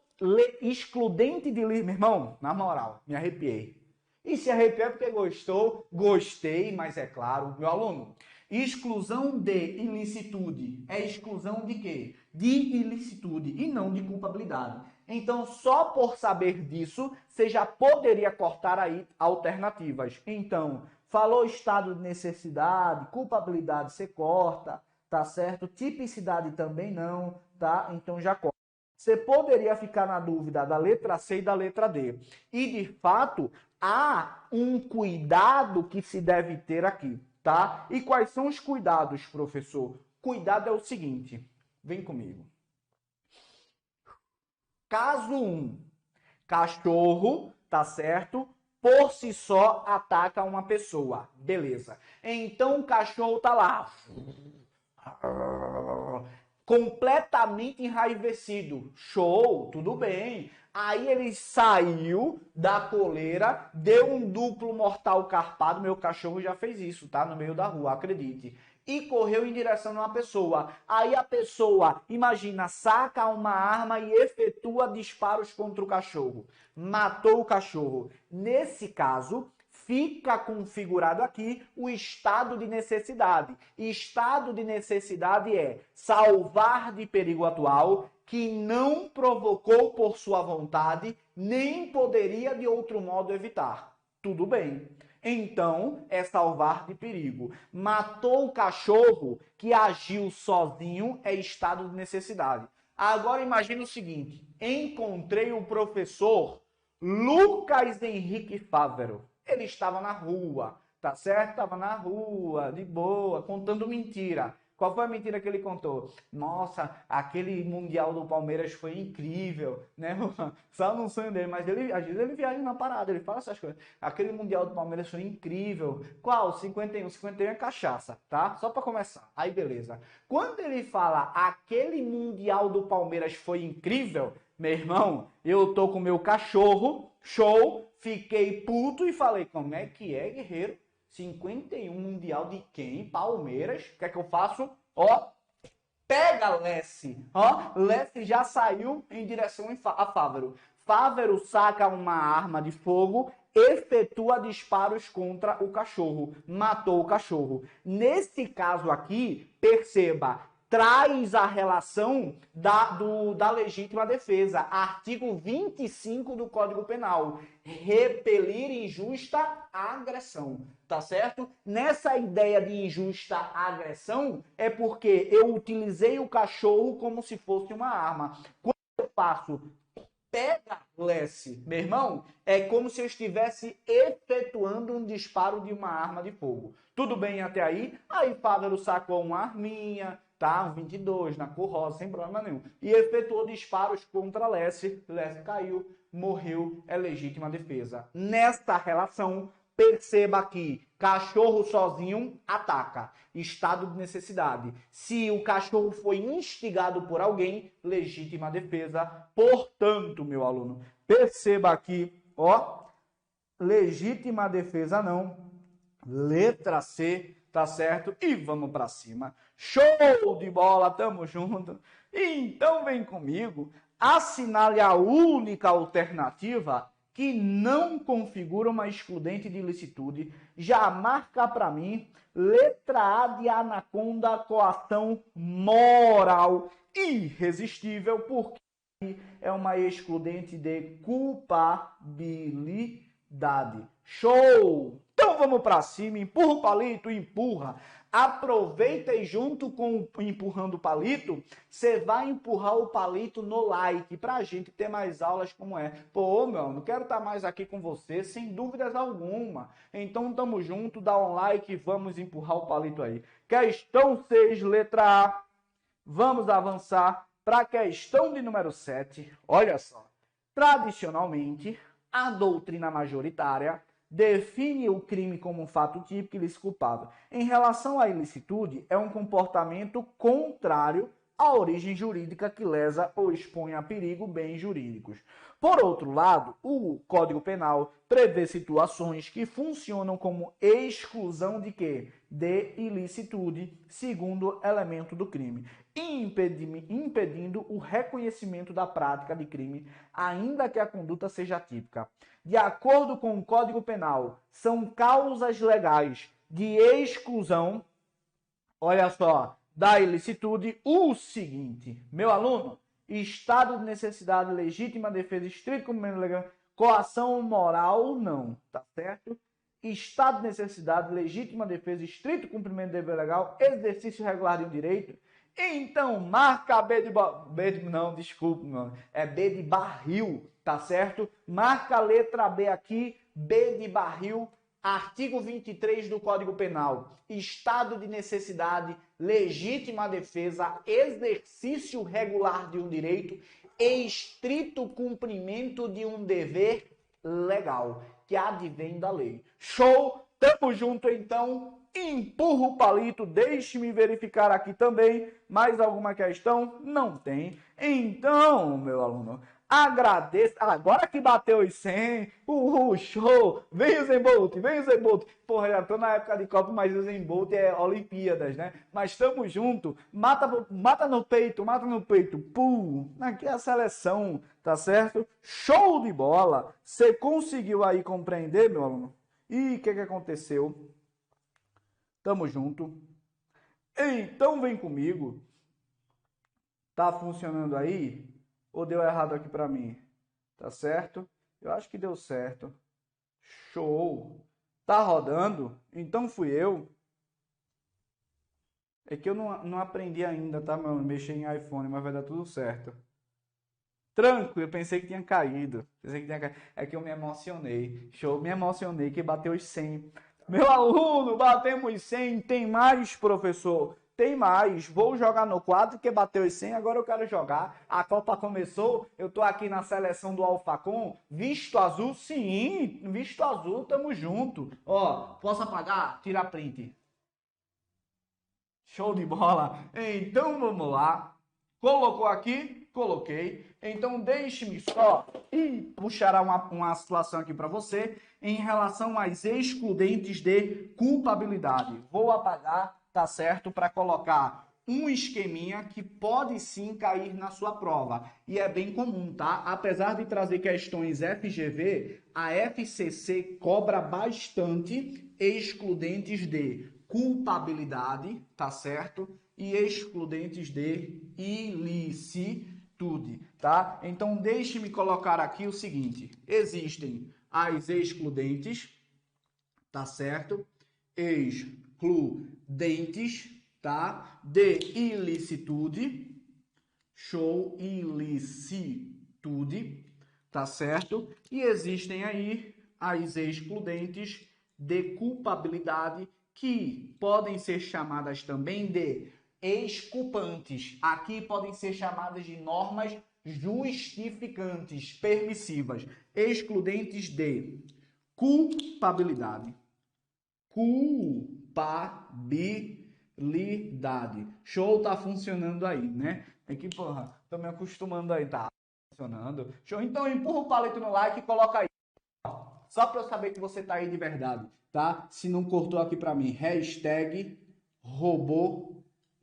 excludente de livre. Meu irmão, na moral, me arrepiei. E se arrepiar porque gostou, gostei, mas é claro, meu aluno, exclusão de ilicitude é exclusão de quê? De ilicitude e não de culpabilidade. Então, só por saber disso, você já poderia cortar aí alternativas. Então, falou estado de necessidade, culpabilidade, você corta, tá certo? Tipicidade também não, tá? Então já corta. Você poderia ficar na dúvida da letra C e da letra D. E, de fato, há um cuidado que se deve ter aqui, tá? E quais são os cuidados, professor? Cuidado é o seguinte, vem comigo. Caso 1, cachorro, tá certo? Por si só ataca uma pessoa, beleza. Então o cachorro tá lá, completamente enraivecido. Show, tudo bem. Aí ele saiu da coleira, deu um duplo mortal carpado. Meu cachorro já fez isso, tá? No meio da rua, acredite. E correu em direção a uma pessoa. Aí a pessoa, imagina, saca uma arma e efetua disparos contra o cachorro. Matou o cachorro. Nesse caso, fica configurado aqui o estado de necessidade. Estado de necessidade é salvar de perigo atual que não provocou por sua vontade, nem poderia de outro modo evitar. Tudo bem. Então, é salvar de perigo. Matou o cachorro que agiu sozinho, é estado de necessidade. Agora imagine o seguinte, encontrei o professor Lucas Henrique Fávero. Ele estava na rua, tá certo? Estava na rua, de boa, contando mentira. Qual foi a mentira que ele contou? Nossa, aquele Mundial do Palmeiras foi incrível, né? Só no sonho dele, mas ele, às vezes ele viaja na parada, ele fala essas coisas. Aquele Mundial do Palmeiras foi incrível. Qual? 51. 51 é cachaça, tá? Só para começar. Aí, beleza. Quando ele fala aquele Mundial do Palmeiras foi incrível, meu irmão, eu tô com meu cachorro, show, fiquei puto e falei, como é que é, guerreiro? 51 Mundial de quem? Palmeiras. O que é que eu faço? Ó, pega Lessie. Ó, Lessie já saiu em direção a Fávero. Fávero saca uma arma de fogo, efetua disparos contra o cachorro. Matou o cachorro. Nesse caso aqui, perceba, traz a relação da legítima defesa. Artigo 25 do Código Penal. Repelir injusta agressão. Tá certo? Nessa ideia de injusta agressão, é porque eu utilizei o cachorro como se fosse uma arma. Quando eu faço pega Lessie, meu irmão, é como se eu estivesse efetuando um disparo de uma arma de fogo. Tudo bem até aí? Aí Fávero sacou uma arminha, tá? Um 22 na cor rosa, sem problema nenhum. E efetuou disparos contra Lessie. Lessie caiu, morreu, é legítima defesa. Nesta relação, perceba aqui, cachorro sozinho ataca, estado de necessidade. Se o cachorro foi instigado por alguém, legítima defesa. Portanto, meu aluno, perceba aqui, ó, legítima defesa não, letra C, tá certo? E vamos pra cima. Show de bola, tamo junto. Então vem comigo, assinale a única alternativa que não configura uma excludente de ilicitude, já marca para mim letra A de anaconda, coação moral irresistível, porque é uma excludente de culpabilidade. Show! Então vamos para cima, empurra o palito, empurra. Aproveita e junto com empurrando o palito, você vai empurrar o palito no like, pra gente ter mais aulas como é. Pô, meu, não quero estar mais aqui com você, sem dúvidas alguma. Então tamo junto, dá um like e vamos empurrar o palito aí. Questão 6, letra A. Vamos avançar para a questão de número 7. Olha só. Tradicionalmente, a doutrina majoritária define o crime como um fato típico e ilícito culpável. Em relação à ilicitude, é um comportamento contrário à origem jurídica que lesa ou expõe a perigo bens jurídicos. Por outro lado, o Código Penal prevê situações que funcionam como exclusão de quê? De ilicitude, segundo elemento do crime, impedindo o reconhecimento da prática de crime, ainda que a conduta seja típica. De acordo com o Código Penal, são causas legais de exclusão, olha só, da ilicitude, o seguinte, meu aluno, estado de necessidade, legítima defesa, estrito cumprimento legal, coação moral, não, tá certo? Estado de necessidade, legítima defesa, estrito cumprimento do dever legal, exercício regular de um direito. Então, marca B de barril, tá certo? Marca a letra B aqui, B de barril, artigo 23 do Código Penal. Estado de necessidade, legítima defesa, exercício regular de um direito, estrito cumprimento de um dever legal, que advém da lei. Show? Tamo junto, então. Empurra o palito, deixe-me verificar aqui também. Mais alguma questão? Não tem. Então, meu aluno, agradeço. Agora que bateu os 100, show. Vem o Zembolt, vem o Zembolt. Porra, já tô na época de Copa, mas o Zembolt é Olimpíadas, né? Mas tamo junto. Mata no peito, mata no peito. Aqui é a seleção, tá certo? Show de bola. Você conseguiu aí compreender, meu aluno? E o que aconteceu? Tamo junto. Então vem comigo. Tá funcionando aí? Ou deu errado aqui pra mim? Tá certo? Eu acho que deu certo. Show. Tá rodando? Então fui eu. É que eu não aprendi ainda, tá, meu? Mexer em iPhone, mas vai dar tudo certo. Tranquilo, eu pensei que tinha caído. É que eu me emocionei. Show, me emocionei que bateu os 100. Meu aluno, batemos 100. Tem mais, professor? Tem mais. Vou jogar no quadro que bateu os 100. Agora eu quero jogar. A Copa começou. Eu tô aqui na seleção do Alfacom. Visto azul? Sim, visto azul. Tamo junto. Ó, posso apagar? Tira print. Show de bola. Então vamos lá. Colocou aqui? Coloquei. Então deixe-me só puxar uma situação aqui para você em relação às excludentes de culpabilidade. Vou apagar, tá certo? Para colocar um esqueminha que pode sim cair na sua prova. E é bem comum, tá? Apesar de trazer questões FGV, a FCC cobra bastante excludentes de culpabilidade, tá certo? E excludentes de ilicitude, tá? Então, deixe-me colocar aqui o seguinte. Existem as excludentes, tá certo? Excludentes, tá? De ilicitude. Show, ilicitude, tá certo? E existem aí as excludentes de culpabilidade, que podem ser chamadas também de exculpantes. Aqui podem ser chamadas de normas justificantes, permissivas, excludentes de culpabilidade. Culpabilidade. Show, tá funcionando aí, né? É que, porra, tô me acostumando aí, tá funcionando. Show, então empurra o palito no like e coloca aí. Só pra eu saber que você tá aí de verdade, tá? Se não cortou aqui pra mim, hashtag robô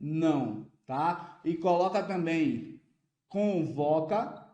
não, tá? E coloca também convoca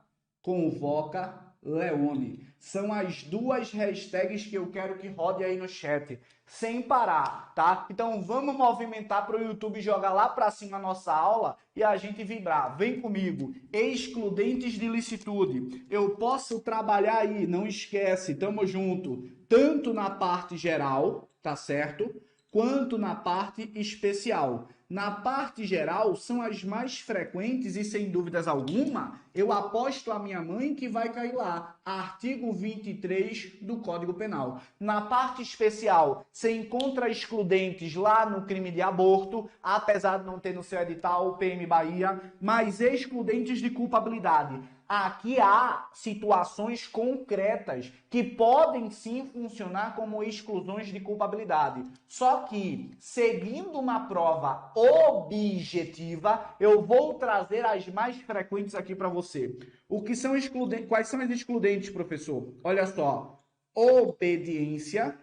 Leone. São as duas hashtags que eu quero que rode aí no chat, sem parar, tá? Então vamos movimentar para o YouTube jogar lá para cima a nossa aula e a gente vibrar. Vem comigo. Excludentes de licitude. Eu posso trabalhar aí, não esquece, tamo junto, tanto na parte geral, tá certo? Quanto na parte especial. Na parte geral, são as mais frequentes e, sem dúvidas alguma, eu aposto a minha mãe que vai cair lá. Artigo 23 do Código Penal. Na parte especial, você encontra excludentes lá no crime de aborto, apesar de não ter no seu edital o PM Bahia, mas excludentes de culpabilidade. Aqui há situações concretas que podem sim funcionar como exclusões de culpabilidade. Só que, seguindo uma prova objetiva, eu vou trazer as mais frequentes aqui para você. O que são excludentes? Quais são as excludentes, professor? Olha só. Obediência,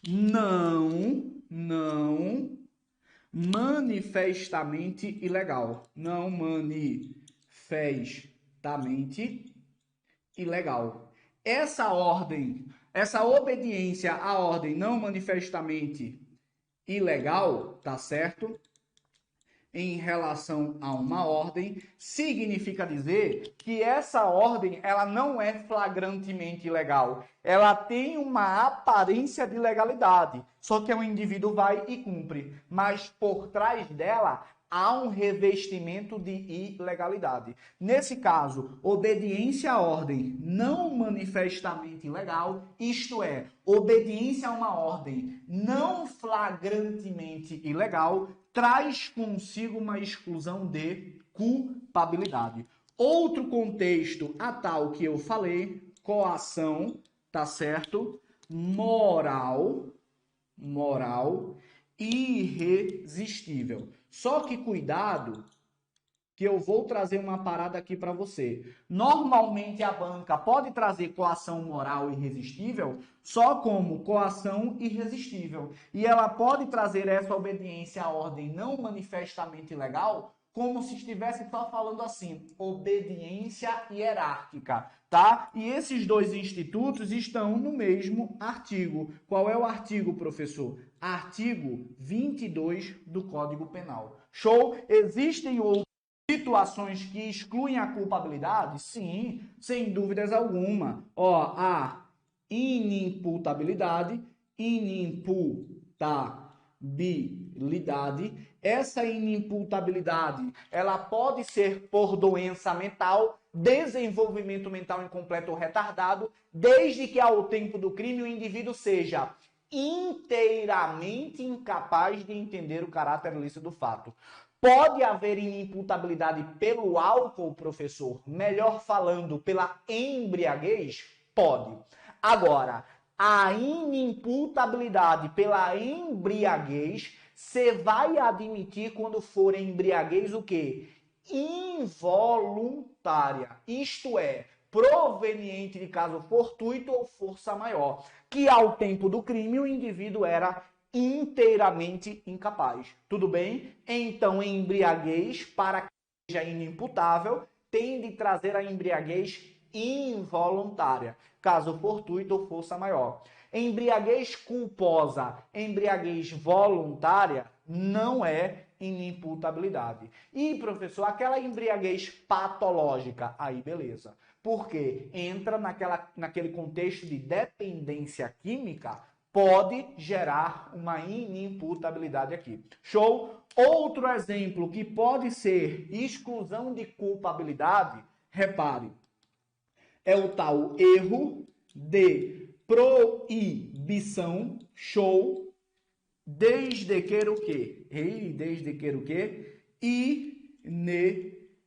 não manifestamente ilegal. Não manifestamente ilegal. Essa ordem, essa obediência à ordem não manifestamente ilegal, tá certo? Em relação a uma ordem, significa dizer que essa ordem ela não é flagrantemente ilegal. Ela tem uma aparência de legalidade, só que o indivíduo vai e cumpre. Mas por trás dela há um revestimento de ilegalidade. Nesse caso, obediência à ordem não manifestamente ilegal, isto é, obediência a uma ordem não flagrantemente ilegal, traz consigo uma exclusão de culpabilidade. Outro contexto, a tal que eu falei, coação, tá certo? Moral, irresistível. Só que cuidado, que eu vou trazer uma parada aqui para você. Normalmente a banca pode trazer coação moral irresistível só como coação irresistível. E ela pode trazer essa obediência à ordem não manifestamente ilegal como se estivesse só falando assim, obediência hierárquica, tá? E esses dois institutos estão no mesmo artigo. Qual é o artigo, professor? Artigo 22 do Código Penal. Show? Existem outras situações que excluem a culpabilidade? Sim, sem dúvidas alguma. Ó, a inimputabilidade, essa inimputabilidade, ela pode ser por doença mental, desenvolvimento mental incompleto ou retardado, desde que ao tempo do crime o indivíduo seja inteiramente incapaz de entender o caráter ilícito do fato. Pode haver inimputabilidade pelo álcool, professor? Melhor falando, pela embriaguez? Pode. Agora, a inimputabilidade pela embriaguez, você vai admitir quando for embriaguez o quê? Involuntária. Isto é, proveniente de caso fortuito ou força maior. Que ao tempo do crime o indivíduo era inteiramente incapaz. Tudo bem? Então, embriaguez, para que seja inimputável, tem de trazer a embriaguez involuntária, caso fortuito ou força maior. Embriaguez culposa, embriaguez voluntária, não é inimputabilidade. E, professor, aquela embriaguez patológica, aí beleza. Porque entra naquele contexto de dependência química, pode gerar uma inimputabilidade aqui. Show? Outro exemplo que pode ser exclusão de culpabilidade, repare, é o tal erro de proibição, show, desde que o quê? Desde que o quê?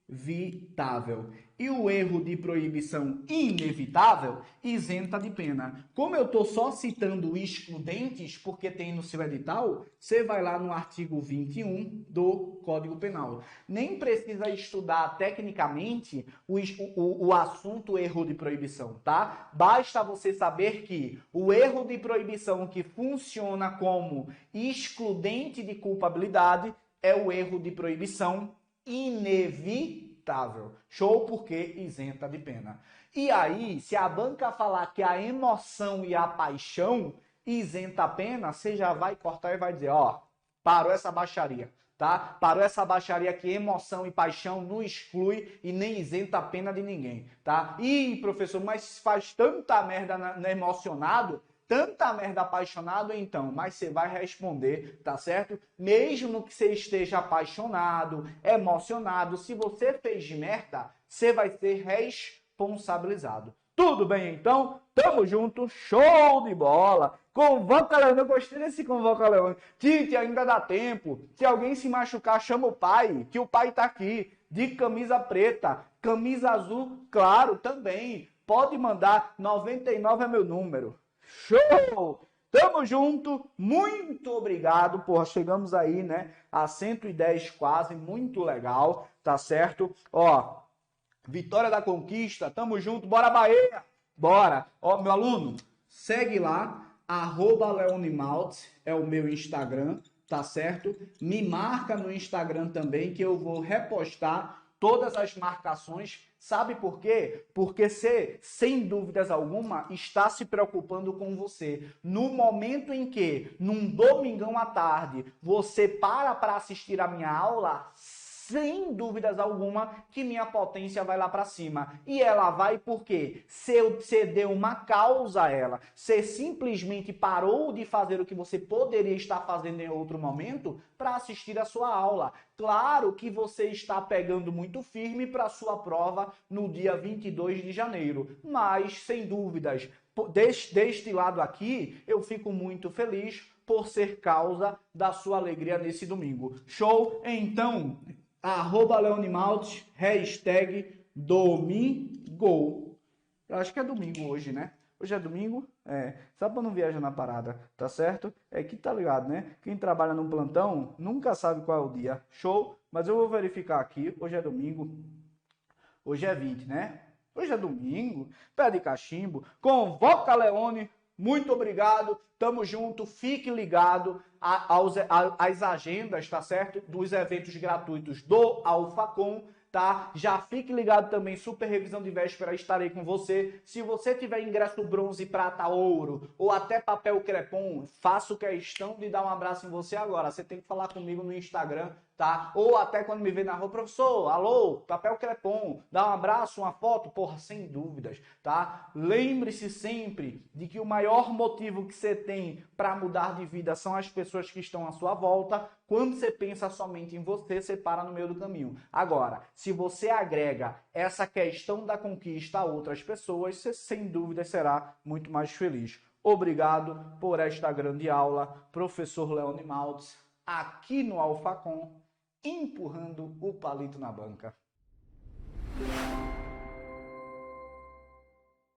Inevitável. E o erro de proibição inevitável isenta de pena. Como eu estou só citando excludentes, porque tem no seu edital, você vai lá no artigo 21 do Código Penal. Nem precisa estudar tecnicamente o assunto erro de proibição, tá? Basta você saber que o erro de proibição que funciona como excludente de culpabilidade é o erro de proibição inevitável. inevitável. Show, porque isenta de pena. E aí, se a banca falar que a emoção e a paixão isenta a pena, você já vai cortar e vai dizer, ó, parou essa baixaria, tá? Parou essa baixaria que emoção e paixão não exclui e nem isenta a pena de ninguém, tá? Ih, professor, mas faz tanta merda emocionado, tanta merda apaixonado, então, mas você vai responder, tá certo? Mesmo que você esteja apaixonado, emocionado, se você fez merda, você vai ser responsabilizado. Tudo bem, então? Tamo junto, show de bola! Convoca Leone, eu gostei desse Convoca Leone. Tite, ainda dá tempo. Se alguém se machucar, chama o pai, que o pai tá aqui. De camisa preta, camisa azul, claro, também. Pode mandar, 99 é meu número. Show! Tamo junto, muito obrigado, porra, chegamos aí, né, a 110 quase, muito legal, tá certo? Ó, Vitória da Conquista, tamo junto, bora Bahia! Bora! Ó, meu aluno, segue lá, @LeoneMaltz é o meu Instagram, tá certo? Me marca no Instagram também que eu vou repostar todas as marcações. Sabe por quê? Porque você, sem dúvidas alguma, está se preocupando com você. No momento em que, num domingão à tarde, você para assistir a minha aula, sem dúvidas alguma que minha potência vai lá para cima. E ela vai porque você deu uma causa a ela. Você simplesmente parou de fazer o que você poderia estar fazendo em outro momento para assistir a sua aula. Claro que você está pegando muito firme para a sua prova no dia 22 de janeiro. Mas, sem dúvidas, deste lado aqui, eu fico muito feliz por ser causa da sua alegria nesse domingo. Show? Então, @LeoneMaltz, #domingo. Eu acho que é domingo hoje, né? Hoje é domingo? É. Só pra não viajar na parada, tá certo? É que tá ligado, né? Quem trabalha num plantão nunca sabe qual é o dia. Show? Mas eu vou verificar aqui. Hoje é domingo. Hoje é 20, né? Hoje é domingo. Pé de cachimbo. Convoca Leone. Muito obrigado, tamo junto, fique ligado às agendas, tá certo? Dos eventos gratuitos do AlphaCon, tá? Já fique ligado também, super revisão de véspera, estarei com você. Se você tiver ingresso bronze, prata, ouro, ou até papel crepom, faço questão de dar um abraço em você agora. Você tem que falar comigo no Instagram, tá? Ou até quando me vê na rua, professor, alô, papel crepom, dá um abraço, uma foto, porra, sem dúvidas, tá? Lembre-se sempre de que o maior motivo que você tem para mudar de vida são as pessoas que estão à sua volta. Quando você pensa somente em você, você para no meio do caminho. Agora, se você agrega essa questão da conquista a outras pessoas, você sem dúvida será muito mais feliz. Obrigado por esta grande aula, professor Leone Maltz, aqui no AlphaCon, empurrando o palito na banca.